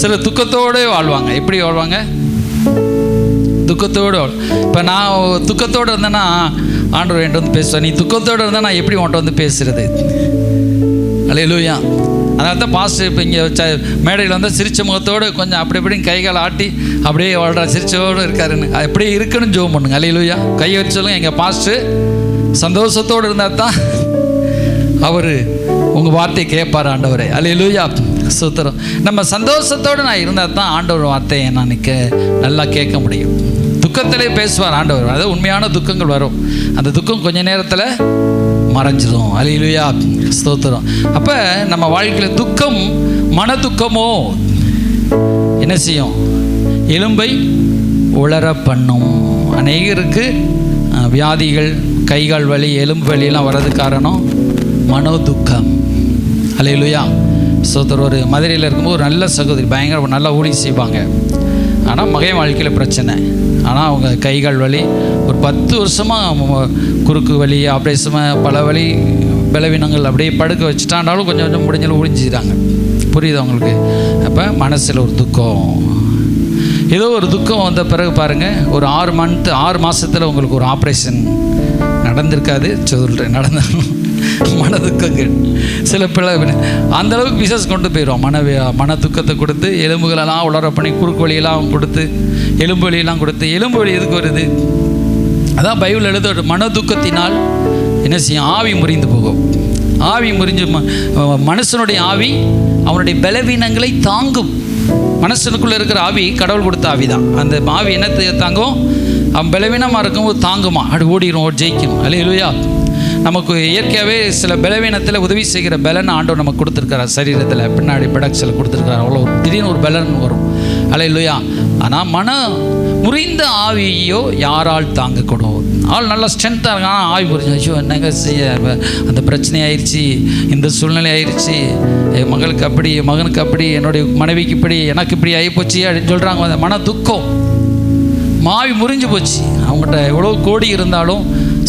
சில துக்கத்தோடு வாழ்வாங்க. எப்படி வாழ்வாங்க? துக்கத்தோடு. இப்போ நான் துக்கத்தோடு இருந்தேன்னா ஆண்டவர் என்கிட்ட வந்து பேசுவேன். நீ துக்கத்தோடு இருந்தால் நான் எப்படி உன்கிட்ட வந்து பேசுறது? அல்லேலூயா. அதனால தான் பாஸ்டர் இப்போ இங்கே மேடையில் வந்து சிரிச்ச முகத்தோடு கொஞ்சம் அப்படி இப்படின்னு கைகால் ஆட்டி அப்படியே வாழ்றா, சிரிச்சோடு இருக்காருன்னு அப்படியே இருக்குன்னு ஜெபம் பண்ணுங்க. அல்லேலூயா. கையை வச்சு சொல்லுங்கள், எங்கள் பாஸ்டர் சந்தோஷத்தோடு இருந்தால் தான் அவர் உங்கள் வார்த்தையை கேட்பார் ஆண்டவரே. அல்லேலூயா. சுத்தரம். நம்ம சந்தோஷத்தோடு நான் இருந்தால் தான் ஆண்டவர் வார்த்தையை நான் நல்லா கேட்க முடியும். துக்கத்திலே பேசுவார் ஆண்டவர். அதாவது உண்மையான துக்கங்கள் வரும், அந்த துக்கம் கொஞ்ச நேரத்தில் மறைஞ்சிடும். அல்லேலூயா. ஸ்தோத்திரம். அப்போ நம்ம வாழ்க்கையில் துக்கம், மன துக்கமோ என்ன செய்யும்? எலும்பை உலர பண்ணும். அநேகருக்கு வியாதிகள், கைகால் வலி, எலும்பு வலியெல்லாம் வர்றது காரணம் மனோதுக்கம். அல்லேலூயா. ஸ்தோத்திரம். ஒரு மதுரையில் இருக்கும்போது ஒரு நல்ல சகோதரி, பயங்கர நல்லா ஊழியம் செய்வாங்க. ஆனால் மகன் வாழ்க்கையில் பிரச்சனை. ஆனால் அவங்க கைகால் வலி ஒரு 10 வருஷமாக குறுக்கு வலி, ஆப்ரேஷன், பல வலி, பலவீனங்கள் அப்படியே படுக்க வச்சுட்டாண்டாலும் கொஞ்சம் கொஞ்சம் முடிஞ்சாலும் ஒழிஞ்சிட்டாங்க. புரியுது அவங்களுக்கு? அப்போ மனசில் ஒரு துக்கம், ஏதோ ஒரு துக்கம் வந்த பிறகு பாருங்கள், ஒரு 6 மாதத்தில் உங்களுக்கு ஒரு ஆப்ரேஷன் நடந்திருக்காது. சொல்கிறேன், நடந்தாலும் மனதுக்கங்கள் சில பிள்ளை அந்தளவுக்கு பிசஸ் கொண்டு போயிடும். மன துக்கத்தை கொடுத்து எலும்புகளெல்லாம் உலர பண்ணி குறுக்கு வழியெல்லாம் கொடுத்து எலும்பு வழியெல்லாம் கொடுத்து. எலும்பு வலி எதுக்கு வருது? அதான் பைபிள் எழுத மனதுக்கத்தினால் என்ன செய்யும்? ஆவி முறிந்து போகும். ஆவி முறிஞ்சு மனுஷனுடைய ஆவி அவனுடைய பலவீனங்களை தாங்கும். மனுஷனுக்குள்ளே இருக்கிற ஆவி கடவுள் கொடுத்த ஆவி தான். அந்த ஆவி என்னத்தை தாங்கும்? அவன் பலவீனமாக இருக்கும்போது தாங்குமா, அப்படி ஓடிடும், ஜெயிக்கும். அல்லேலூயா. நமக்கு இயற்கையாகவே சில பலவீனத்தில் உதவி செய்கிற பலன் ஆண்டவர் நமக்கு கொடுத்துருக்காரு. சரீரத்தில் பின்னாடி படக்ஸில் கொடுத்துருக்காரு. அவ்வளோ திடீர்னு ஒரு பலன் வரும். அல்லேலூயா. ஆனால் மன முறிந்த ஆவியோ யாரால் தாங்கக்கூடும்? ஆள் நல்லா ஸ்ட்ரென்த்தாக இருக்கான், ஆவி புரிஞ்சு ஐயோ என்னங்க செய்ய, அந்த பிரச்சனை ஆயிடுச்சு, இந்த சூழ்நிலை ஆயிடுச்சு, என் மகளுக்கு அப்படி, மகனுக்கு அப்படி, என்னுடைய மனைவிக்கு இப்படி, எனக்கு இப்படி ஆகிப்போச்சு அப்படின்னு சொல்கிறாங்க. அந்த மன துக்கம், ஆவி முறிஞ்சு போச்சு. அவங்ககிட்ட எவ்வளோ கோடி இருந்தாலும்,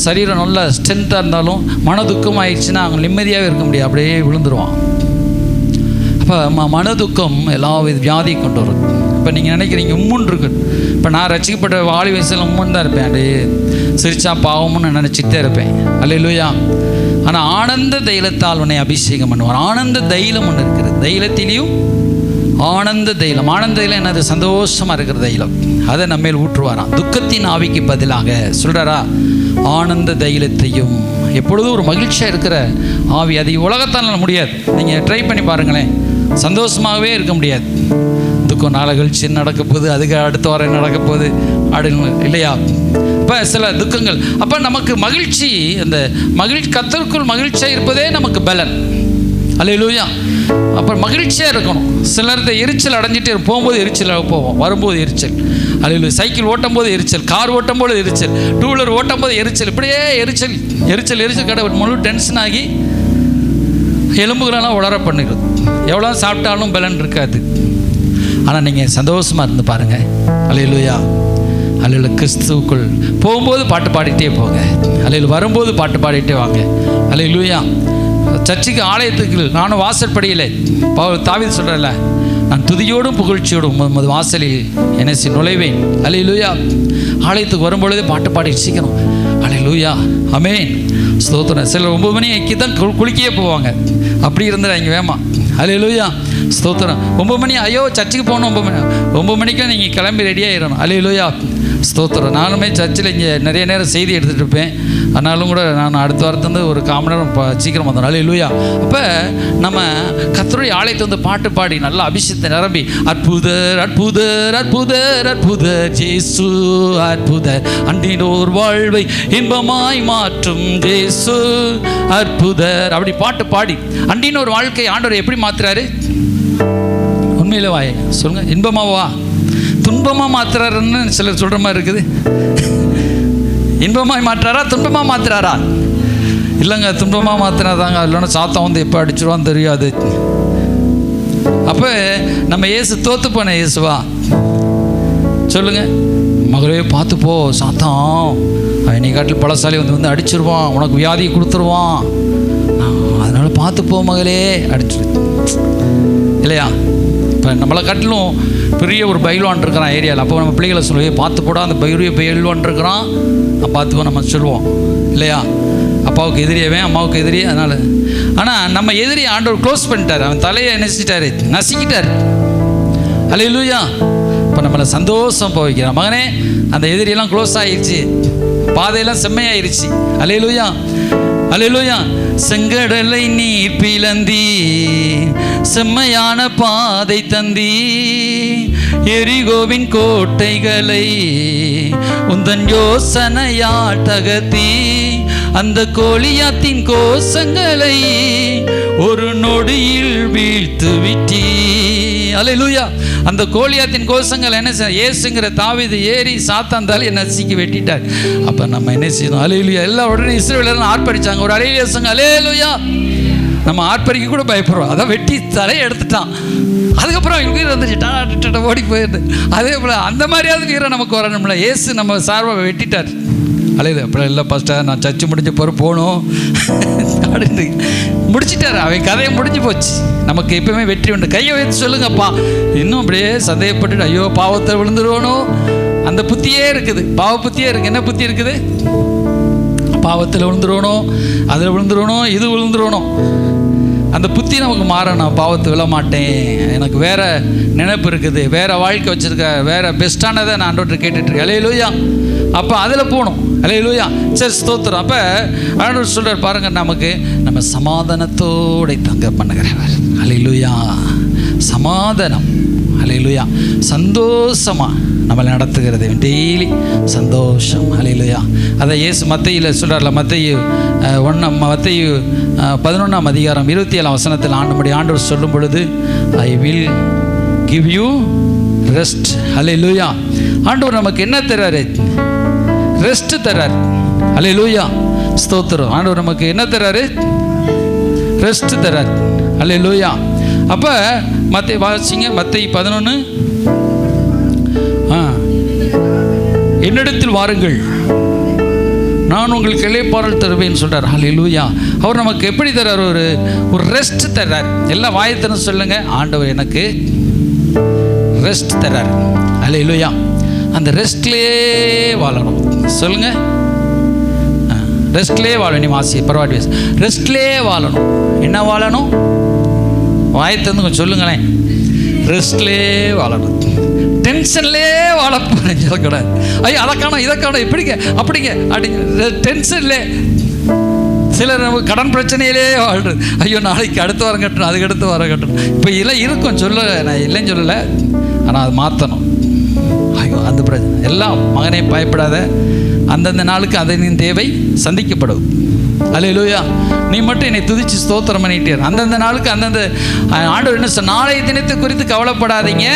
சரீரம் நல்லா ஸ்ட்ரென்த்தாக இருந்தாலும் மன துக்கம் ஆயிடுச்சுன்னா அவங்க நிம்மதியாகவே இருக்க முடியாது, அப்படியே விழுந்துருவான். அப்போ மனதுக்கம் எல்லா வியாதியை கொண்டு வரும். இப்போ நீங்கள் நினைக்கிறீங்க உம்முன்னு இருக்கு. இப்போ நான் ரசிக்கப்பட்ட வாலி வயசில் உம்முன்னு தான் இருப்பேன், அப்படியே சிரிச்சா பாவம்னு நினச்சிட்டே இருப்பேன். அல்லேலூயா. ஆனால் ஆனந்த தைலத்தால் உன்னை அபிஷேகம் பண்ணுவார். ஆனந்த தைலம் ஒன்று இருக்குது. தைலத்திலையும் ஆனந்த தைலம். ஆனந்த தைலம் என்னது? சந்தோஷமாக இருக்கிற தைலம். அதை நம்மேல் ஊற்றுவாராம். துக்கத்தின் ஆவிக்கு பதிலாக சொல்கிறாரா, ஆனந்த தைலத்தையும். எப்பொழுதும் ஒரு மகிழ்ச்சியாக இருக்கிற ஆவி, அது உலகத்தால் முடியாது. நீங்கள் ட்ரை பண்ணி பாருங்களேன், சந்தோஷமாகவே இருக்க முடியாது. துக்கம் நாளை கழிச்சு நடக்க போகுது, அதுக்கு அடுத்த வாரம் நடக்க போகுது அப்படின்னு இல்லையா? இப்போ சில துக்கங்கள். அப்போ நமக்கு மகிழ்ச்சி, அந்த கர்த்தருக்குள் மகிழ்ச்சியாக இருப்பதே நமக்கு பலன். அல்லேலூயா. அப்புறம் மகிழ்ச்சியாக இருக்கணும். சிலர்கிட்ட எரிச்சல் அடைஞ்சிட்டு போகும்போது எரிச்சல் போவோம், வரும்போது எரிச்சல். அல்லேலூயா. சைக்கிள் ஓட்டும் போது எரிச்சல், கார் ஓட்டும் போது எரிச்சல், 2 வீலர் ஓட்டும் போது எரிச்சல், இப்படியே எரிச்சல் எரிச்சல் எரிச்சல் கடை முழு டென்ஷன் ஆகி எலும்புகளெல்லாம் உலர பண்ணிடுது. எவ்வளோ சாப்பிட்டாலும் பலன் இருக்காது. ஆனால் நீங்கள் சந்தோஷமாக இருந்து பாருங்கள். அல்லேலூயா. அல்லேலூயா. கிறிஸ்துவுக்குள் போகும்போது பாட்டு பாடிட்டே போங்க. அல்லேலூயா. வரும்போது பாட்டு பாடிட்டே வாங்க. அல்லேலூயா. சர்ச்சுக்கு, ஆலயத்துக்கு நானும் வாசற்படியில் தாவீது சொல்கிறேன்ல, நான் துதியோடும் புகழ்ச்சியோடும் உமது வாசலில் என்னை நுழைவேன். அல்லேலூயா. ஆலயத்துக்கு வரும்பொழுதே பாட்டு பாடி சீக்கிரம். அல்லேலூயா. ஆமென். ஸ்தோத்திரம். சிலர் 9 மணிக்கு தான் குளிக்கவே போவாங்க, அப்படி இருந்துறாங்க வேமா. அல்லேலூயா. ஸ்தோத்திரம். 9 மணி, ஐயோ சர்ச்சுக்கு போகணும், 9 மணிக்கு நீங்கள் கிளம்பி ரெடியாகிடணும். அல்லேலூயா. ஸ்தோத்திரம். நானுமே சர்ச்சில் இங்கே நிறைய நேரம் செய்தி எடுத்துகிட்டு இருப்பேன். ஆனாலும் கூட நான் அடுத்த வாரத்துலேருந்து ஒரு 1/4 மணி நேரம் சீக்கிரம் வந்தோம். அல்லேலூயா. அப்போ நம்ம கர்த்தருடைய ஆலயத்தை வந்து பாட்டு பாடி நல்லா அபிஷேகத்தை நிரம்பி, அற்புதர் அற்புதர் அற்புதர் அற்புதர் ஜேசு அற்புதர், அன்றினோர் வாழ்வை இன்பமாய் மாற்றும் ஜேசு அற்புதர், அப்படி பாட்டு பாடி அன்றினோர் வாழ்க்கை ஆண்டவர் எப்படி மாற்றுறாரு? உண்மையில வாய் சொல்லுங்க, இன்பமாவா துன்பமாக மாற்றுறாருன்னு சிலர் சொல்கிற மாதிரி இருக்குது. இன்பமாய் மாற்றுறாரா துன்பமாக மாற்றுறாரா? இல்லைங்க, துன்பமாக மாற்றினாதாங்க, இல்லைன்னா சாத்தம் வந்து எப்போ அடிச்சிருவான்னு தெரியாது. அப்போ நம்ம இயேசு தோற்று போன இயேசுவா? சொல்லுங்கள். மகளே பார்த்துப்போ, சாத்தான் நீ காட்டில் பலசாலி வந்து அடிச்சிருவான், உனக்கு வியாதியை அதனால் பார்த்துப்போ மகளே, அடிச்சிரு இல்லையா? இப்போ நம்மளை காட்டிலும் பெரிய ஒரு பயில்வான் இருக்கிறான் ஏரியாவில். அப்போ நம்ம பிள்ளைகளை சொல்லுவோம், பார்த்து போட அந்த பெரிய பயில்வான் இருக்கிறான், பார்த்துப்போம் நம்ம சொல்லுவோம் இல்லையா? அப்பாவுக்கு எதிரியவே, அம்மாவுக்கு எதிரி. அதனால் ஆனால் நம்ம எதிரி ஆண்டவர் க்ளோஸ் பண்ணிட்டார், அவன் தலையை நெசிட்டாரு, நசுக்கிட்டார். அல்லேலூயா. இப்போ நம்மளை சந்தோஷம் போய்க்கிறான். மகனே, அந்த எதிரியெல்லாம் க்ளோஸ் ஆகிடுச்சு, பாதையெல்லாம் செம்மையாயிருச்சு. அல்லேலூயா, அல்லேலூயா. செங்கடலை நீர் பிளந்தி, செம்மையான பாதை தந்தி, எரிகோவின் கோட்டைகளை உந்தன் யோசனையால் தகர்த்தி, அந்த கோலியாத்தின் கோஷங்களை ஒரு நொடியில் வீழ்த்து விட்டி. அல்லேலூயா. அந்த கோலியாத்தின் கோஷங்கள் என்ன செய்ய, இயேசுங்கிற தாவீது ஏறி சாத்தான் தலையை நசுக்கி வெட்டிட்டார். அப்போ நம்ம என்ன செய்யணும்? அல்லேலூயா. எல்லா உடனே இஸ்ரவேலர்கள் ஆர்ப்பரிச்சாங்க, ஒரு அலையிலே சொங்க அல்லேலூயா. நம்ம ஆர்ப்பரிக்க கூட பயப்படுறோம், அதான் வெட்டி தலையை எடுத்துட்டான். அதுக்கப்புறம் உயிர் வந்துச்சு, ஓடி போயிடுது. அதே போல் அந்த மாதிரியாவது வீரம் நமக்கு வரணும்ல. இயேசு நம்ம சார்பாக வெட்டிட்டார். அலையில அப்புறம் இல்லை பாஸ்டர், நான் சர்ச்சு முடிஞ்ச பிறகு போகணும் அப்படின்னு முடிச்சிட்டார். அவன் கதையை முடிஞ்சு போச்சு. நமக்கு எப்பவுமே வெற்றி உண்டு. கையை வைத்து சொல்லுங்கப்பா. இன்னும் அப்படியே சந்தேகப்பட்டு ஐயோ பாவத்தை விழுந்துருவணும், அந்த புத்தியே இருக்குது, பாவ புத்தியே இருக்குது. என்ன புத்தி இருக்குது? பாவத்தில் விழுந்துருவணும், அதில் விழுந்துருவணும், இது விழுந்துருவணும். அந்த புத்தி நமக்கு மாறணும். பாவத்தை விழ மாட்டேன், எனக்கு வேற நினைப்பு இருக்குது, வேற வாழ்க்கை வச்சிருக்க, வேற பெஸ்ட்டானதை நான் ஆண்டவர்கிட்ட கேட்டுட்ருக்கேன். அல்லேலூயா. அப்போ அதில் போகணும். அல்லேலூயா. சரி, ஸ்தோத்திரம். அப்போ ஆண்டவர் சொல்கிறார் பாருங்க, நமக்கு நம்ம சமாதானத்தோடு தங்க பண்ணுகிறவர். அல்லேலூயா. சமாதானம். அல்லேலூயா. சந்தோஷமாக நம்மளை நடத்துகிறது, டெய்லி சந்தோஷம். அல்லேலூயா. அதை இயேசு மத்தேயுல சொல்கிறார்ல, மத்தேயு 11ஆம் அதிகாரம் 27ஆம் வசனத்தில் ஆண்டவர் சொல்லும் பொழுது, I will give you rest. அல்லேலூயா. ஆண்டவர் நமக்கு என்ன தர்றாரு? ரெஸ்ட் தர்றார். அல்லேலூயா. ஸ்தோத்திரம். ஆண்டவர் நமக்கு என்ன தர்றாரு? ரெஸ்ட் தர்றார். அல்லேலூயா. அப்போ மத்தேயு வாசிங்க, மத்தேயு 11. என்னிடத்தில் வாருங்கள், நான் உங்களுக்கு இளைப்பாறல் தருவேன்னு சொல்கிறார். அல்லேலூயா. அவர் நமக்கு எப்படி தர்றார்? ஒரு ரெஸ்ட் தர்றார். எல்லாம் வாயத்தனம் சொல்லுங்க, ஆண்டவர் எனக்கு ரெஸ்ட் தர்றார். அல்லேலூயா. அந்த ரெஸ்ட்லேயே வாழணும். சொல்லுங்க, ரெஸ்ட்லேயே வாழணும். நீ வாசி பரவாயில்ல, ரெஸ்ட்லேயே வாழணும். என்ன வாழணும்? வாயத்தந்து கொஞ்சம் சொல்லுங்களேன். ரெஸ்ட்லேயே வாழணும். டென்ஷன்லேயே வாழ போகிறேன் சொல்லக்கூடாது. ஐயோ அதை காணும், இதை காணும், இப்படிங்க அப்படிங்க அப்படிங்க டென்ஷன்லே. சிலர் நம்ம கடன் பிரச்சனையிலே வாழ்றது. ஐயோ நாளைக்கு அடுத்த வாரம் கட்டணும், அதுக்கு அடுத்த வாரம் கட்டணும். இப்போ இதெல்லாம் இருக்கும், சொல்லலை, நான் இல்லைன்னு சொல்லலை, ஆனால் அது மாற்றணும். ஐயோ அந்த பிரச்சனை எல்லாம் மகனே பயப்படாத, அந்தந்த நாளுக்கு அதனின் தேவை சந்திக்கப்படும். அல்லேலூயா. நீ மட்டும் என்னை துதிச்சு ஸ்தோத்திரம் பண்ணிட்டே அந்தந்த நாளுக்கு அந்தந்த ஆண்டவர் என்ன சொன்ன, நாளைய தினத்தை குறித்து கவலைப்படாதீங்க,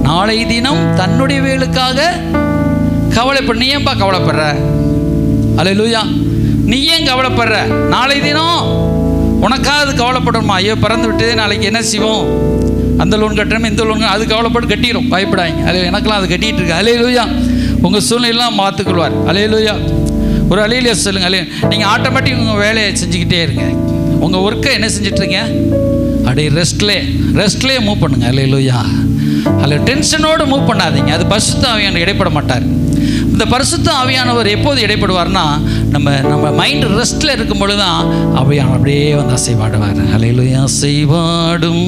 நாளை தினம் தன்னுடைய வேலுக்காக கவலைப்பட. நீ ஏன்பா கவலைப்படுற? அல்லேலூயா. நீ ஏன் கவலைப்படுற? நாளை தினம் உனக்காக அது கவலைப்படணுமா? ஐயோ பிறந்து விட்டு நாளைக்கு என்ன செய்வோம், அந்த லோன் கட்டணும், இந்த லோன், அது கவலைப்பட்டு கட்டிடும், பயப்படாங்க. அது எனக்கெல்லாம் அது கட்டிகிட்டு இருக்கு. அல்லேலூயா. உங்கள் சூழ்நிலாம் பார்த்துக்கொள்வார். அல்லேலூயா. ஒரு அல்லேலூயா சொல்லுங்க. நீங்கள் ஆட்டோமேட்டிக் உங்கள் வேலையை செஞ்சுக்கிட்டே இருங்க. உங்கள் ஒர்க்கை என்ன செஞ்சிட்ருங்க, அப்படியே ரெஸ்ட்லேயே மூவ் பண்ணுங்க. அல்லேலூயா. அதில் டென்ஷனோடு மூவ் பண்ணாதீங்க. அது பரிசுத்த ஆவியானவர் இடைப்பட மாட்டார். இந்த பரிசுத்த ஆவியானவர் எப்போது இடைப்படுவார்னா, நம்ம மைண்ட் ரெஸ்ட்டில் இருக்கும் பொழுது தான் ஆவியானவர் அப்படியே வந்து அசைவாடுவார். அல்லேலூயா. அசைவாடும்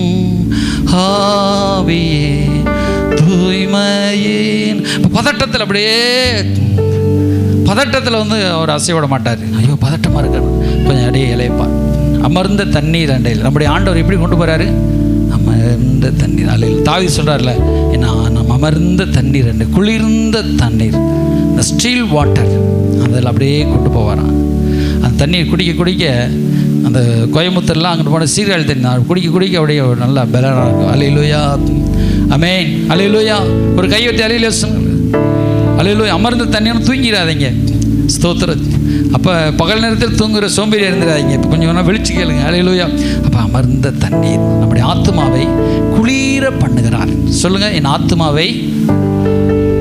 ஆவியே தூய்மையின். இப்போ பதட்டத்தில் அப்படியே பதட்டத்தில் வந்து அவர் அசைவிட மாட்டார். ஐயோ பதட்டமாக இருக்கணும், கொஞ்சம் அப்படியே இலைப்பார். அமர்ந்த தண்ணீர் அண்டையில் நம்முடைய ஆண்டவர் எப்படி கொண்டு போகிறாரு? அமர்ந்த தண்ணீர். அல்லேலூயா. தாவீது சொல்கிறார்ல, நம்ம அமர்ந்த தண்ணீர் அண்டை, குளிர்ந்த தண்ணீர், இந்த ஸ்டீல் வாட்டர், அதில் அப்படியே கொண்டு போவாராம். அந்த தண்ணீர் குடிக்க குடிக்க, அந்த கோயம்புத்தூர்லாம் அங்கிட்டு போன சீர்காழி தண்ணி குடிக்க அப்படியே நல்லா பலனாக இருக்கும். அல்லேலூயா. ஆமென். அல்லேலூயா. ஒரு கையெட்டி அல்லேலூயா சொல்லுங்க. அல்லேலூயா. அமர்ந்த தண்ணீர் தூங்கிடாதீங்க. ஸ்தோத்திரம். அப்போ பகல் நேரத்தில் தூங்குகிற சோம்பேறி இருந்துடாதீங்க. இப்போ கொஞ்சம் வேணால் வெளிச்சு கேளுங்க. அல்லேலூயா. அப்போ அமர்ந்த தண்ணீர் நம்முடைய ஆத்துமாவை குளிர பண்ணுகிறார். சொல்லுங்கள், என் ஆத்துமாவை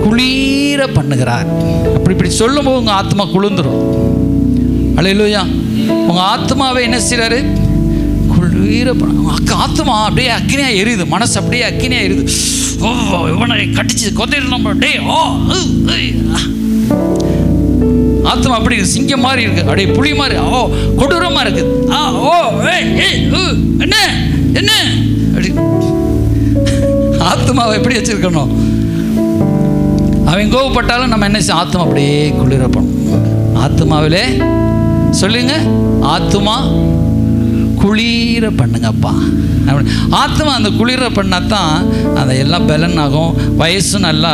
குளிர பண்ணுகிறார். இப்படி சொல்லும்போது உங்கள் ஆத்மா குளிர்ந்துடும். அல்லேலூயா. உங்கள் ஆத்மாவை என்ன செய்கிறாரு? குளிர ஆத்மா அப்படியே அக்கினியாக எரியுது, மனசு அப்படியே அக்கினியாக எரியுது. ஓ இவனை கட்டிச்சு கொத்திடணும் டே. ஓ ஆத்மா அப்படி சிங்கம் மாதிரி இருக்கு, அப்படியே புலி மாதிரி. ஓ கொடூரமாக இருக்குது. ஓ என்ன என்ன அப்படி ஆத்மாவை எப்படி வச்சிருக்கணும்? அவன் கோவப்பட்டாலும் நம்ம என்ன செய்ய? ஆத்மா அப்படியே குளிரப்பணும். ஆத்மாவிலே சொல்லுங்க, ஆத்மா குளிர பண்ணுங்கப்பா. ஆத்மா அந்த குளிர பண்ணாதான் அந்த எல்லாம் பலன் ஆகும், வயசும் நல்லா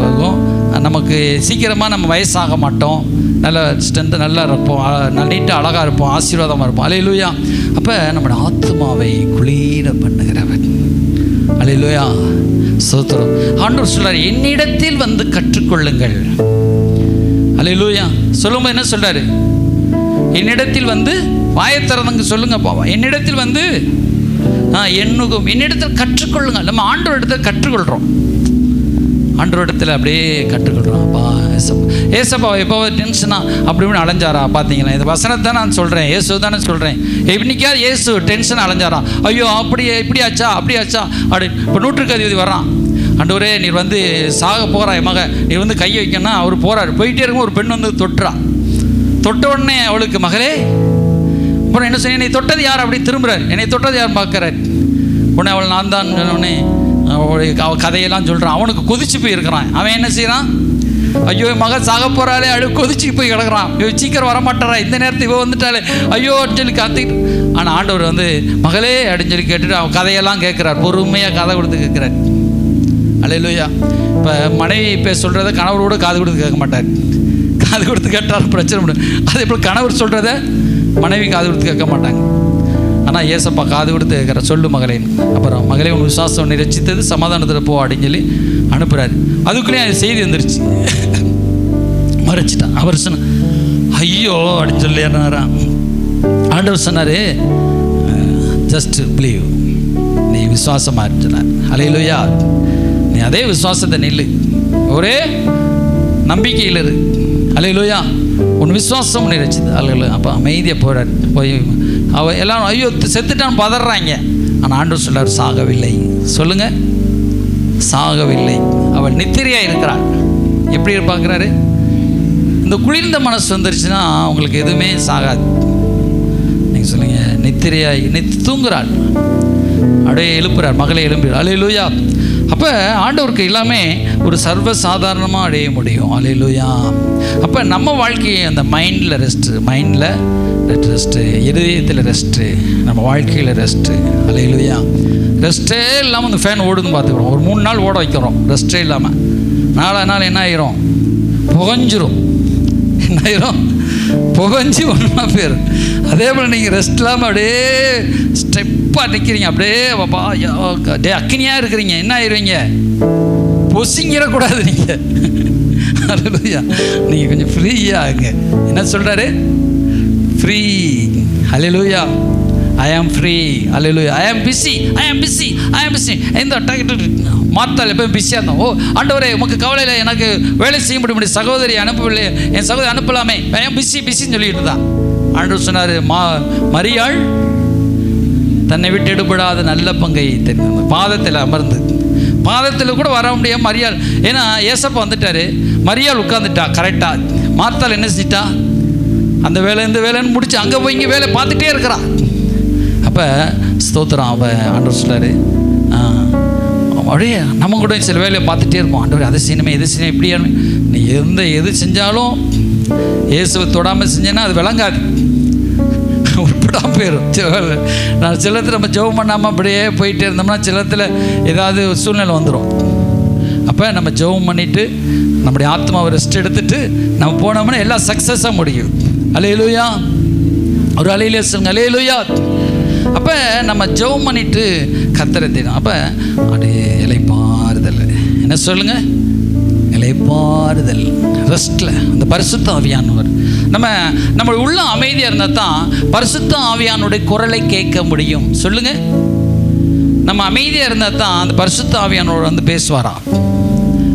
ஆகும், நமக்கு சீக்கிரமாக நம்ம வயசாக மாட்டோம், நல்ல ஸ்ட்ரென்த்து நல்லா இருப்போம், நீட்டாக அழகாக இருப்போம், ஆசீர்வாதமாக இருப்போம். அல்லேலூயா. அப்போ நம்மளோட ஆத்மாவை குளிர பண்ணுகிறவன். அல்லேலூயா, ஸ்தோத்திரம். ஆண்டவர் சொல்றார், என்னிடத்தில் வந்து கற்றுக்கொள்ளுங்கள். அல்லேலூயா. சொல்லும்போது என்ன சொல்றாரு? என்னிடத்தில் வந்து வாயை திறந்துங்க சொல்லுங்கப்பா. என்னிடத்தில் வந்து என்னுகும், என்னிடத்தில் கற்றுக்கொள்ளுங்க. நம்ம ஆண்டவர் இடத்துல கற்றுக்கொள்கிறோம், ஆண்டவர் இடத்துல அப்படியே கற்றுக்கொள்கிறோம். அப்பா ஏசப்பா எப்போ டென்ஷனா அப்படி இப்படின்னு அலைஞ்சாரா? பார்த்தீங்களா? இந்த வசனத்தை நான் சொல்கிறேன், ஏசு தானே சொல்கிறேன். இன்னைக்காவது ஏசு டென்ஷன் அலைஞ்சாரா? ஐயோ அப்படி இப்படி ஆச்சா அப்படி ஆச்சா அப்படி. இப்போ 100க்கு அதிபதி வர்றான், ஆண்டவரே நீர் வந்து சாக போகிறா என் மக, நீர் வந்து கையை வைக்கணும்னா அவர் போகிறாரு. போயிட்டே இருக்கும், ஒரு பெண் வந்து தொட்டுறா. தொட்ட உடனே அவளுக்கு, மகளே, அப்புறம் என்ன செய்ய, என்னை தொட்டது யார்? அப்படி திரும்புறாரு, என்னை தொட்டது யார் பார்க்குறாரு. உடனே அவள் நான் தான் உடனே அவள் கதையெல்லாம் சொல்கிறான். அவனுக்கு கொதிச்சு போய் இருக்கிறான். அவன் என்ன செய்யறான்? ஐயோ மக சாக போகிறாளே, அழு கொதிச்சு போய் கிடக்குறான். சீக்கிரம் வரமாட்டாரா, இந்த நேரத்துக்கு இவ வந்துட்டாலே ஐயோ சொல்லி கத்திட்டு. ஆனால் ஆண்டவர் வந்து மகளே அப்படின்னு சொல்லி கேட்டுட்டு அவன் கதையெல்லாம் கேட்குறார், பொறுமையாக கதை கொடுத்து கேட்குறார். அல்லேலூயா. இப்போ மனைவி இப்போ சொல்கிறத கணவரோட காது கொடுத்து கேட்க மாட்டார். காது கொடுத்து கேட்டாலும் பிரச்சனை முடியும். அதே போல் கணவர் சொல்கிறத மனைவி காது கொடுத்து கேட்க மாட்டாங்க. ஆனால் ஏசப்பா காது கொடுத்து கேட்குற, சொல்லு மகளேன்னு. அப்புறம் மகளே உன் விசுவாசம் ஒன்று ரசித்தது, சமாதானத்தில் போ அப்படின்னு சொல்லி அனுப்புகிறாரு. அதுக்குள்ளேயே அது செய்தி வந்துருச்சு, மறைச்சிட்டான். அவர் சொன்ன ஐயோ அப்படின்னு சொல்லி என்னாரான். ஆண்டவர் சொன்னார், ஜஸ்ட் பிலீவ், நீ விசுவாசமாக இருந்துனார். அல்லேலூயா. நீ அதே விசுவாசத்தை நில்லு, ஒரே நம்பிக்கையில் இரு. அல்லேலூயா. உன் விசுவாசம் உன்னை ரசித்தது. அல்லேலூயா. அப்போ அமைதியாக போகிறார். போய் அவ எல்லாரும் ஐயோ செத்துட்டான்னு பதறாங்க. ஆனால் ஆண்டவர் சொல்றார், சாகவில்லை. சொல்லுங்க, சாகவில்லை, அவள் நித்திரையாக இருக்கிறாள். எப்படி பார்க்குறாரு? இந்த குளிர்ந்த மனசு வந்துருச்சுன்னா உங்களுக்கு எதுவுமே சாகாது. நீங்கள் சொல்லுங்க, நித்திரையாய் தூங்குறாள், அப்படியே எழுப்புறார், மகளை எழுப்புறார். அல்லேலூயா. அப்போ ஆண்டவருக்கு எல்லாமே ஒரு சர்வசாதாரணமாக அடைய முடியும். அல்லேலூயா. அப்போ நம்ம வாழ்க்கையை அந்த மைண்டில் ரெஸ்ட்டு, மைண்டில் ரெஸ்ட்டு, இதயத்தில் ரெஸ்ட்டு, நம்ம வாழ்க்கையில் ரெஸ்ட்டு. அல்லேலூயா. ரெஸ்ட்டே இல்லாமல் அந்த ஃபேன் ஓடுதுன்னு பார்த்துக்கிறோம். ஒரு 3 நாள் ஓட வைக்கிறோம் ரெஸ்ட்டே இல்லாமல். 4 நாள் என்ன ஆயிரும்? புகஞ்சிரும். என்ன ஆயிரும்? புகஞ்சி ஒன்றா போயிடும். அதே போல் நீங்கள் ரெஸ்ட் இல்லாமல் அப்படியே ஸ்டெப்பாக நிற்கிறீங்க, அப்படியே டே அக்கினியாக இருக்கிறீங்க. என்ன ஆயிடுவீங்க? பொசிங்கிடக்கூடாது நீங்கள். அல்லேலூயா. நீங்கள் கொஞ்சம் ஃப்ரீயாகுங்க. என்ன சொல்கிறாரு? ஃப்ரீ. அல்லேலூயா. ஐ ஆம் ஃப்ரீ. அல்லேலூயா. ஐ ஆம் பிஸி, ஐ ஆம் பிஸி, ஐ ஆம் பிஸி. இந்த மாத்தால் எப்போ பிஸியாக இருந்தோம். ஓ ஆண்டவரே உமக்கு கவலையில், எனக்கு வேலை செய்ய முடியும், சகோதரி அனுப்பவில்லை, என் சகோதரி அனுப்பலாமே, ஐ ஆம் பிஸி பிஸின்னு சொல்லிட்டு தான். ஆண்டவர் சொன்னார், மரியாள் தன்னை விட்டு எடுபடாத நல்ல பங்கை தெரிந்து பாதத்தில் அமர்ந்து, பாதத்தில் கூட வர முடியாம மரியாள், ஏன்னா ஏசப்பா வந்துட்டாரு, மரியாள் உட்காந்துட்டா கரெக்டாக. மாத்தால் என்ன செஞ்சிட்டா? அந்த வேலை இந்த வேலைன்னு முடிச்சு அங்கே போய் இங்கே வேலை பார்த்துட்டே இருக்கிறான். அப்போ ஸ்தோத்திரம். அவன் ஆண்டவர் சொல்கிறாரு, அப்படியே நம்ம கூட சில வேலையை பார்த்துட்டே இருப்போம். ஆண்டவர் அதை செய்யணுமே, எது செய்யணும், இப்படியா. நீ எது செஞ்சாலும் இயேசுவை தொடாமல் செஞ்சேன்னா அது விளங்காது, உட்படாமல் போயிடும். நான் சிலத்தில் நம்ம ஜெபம் பண்ணாமல் அப்படியே போயிட்டே இருந்தோம்னா சிலத்தில் ஏதாவது சூழ்நிலை வந்துடும். அப்போ நம்ம ஜெபம் பண்ணிவிட்டு நம்முடைய ஆத்மாவை ரெஸ்ட் எடுத்துட்டு நம்ம போனோம்னா எல்லாம் சக்ஸஸாக முடியும். அல்லேலூயா. ஒரு அலையிலே சொல்லுங்க, அல்லேலூயா. அப்போ நம்ம ஜெபம் பண்ணிட்டு கர்த்தரை தேடும். அப்போ அப்படியே இளைப்பாறுதல். என்ன சொல்லுங்க? இளைப்பாறுதல், ரெஸ்ட்டில் அந்த பரிசுத்த ஆவியானவர். நம்ம உள்ள அமைதியாக இருந்தால் தான் பரிசுத்த ஆவியானுடைய குரலை கேட்க முடியும். சொல்லுங்க. நம்ம அமைதியாக இருந்தால் தான் அந்த பரிசுத்த ஆவியானவர் வந்து பேசுவாராம்.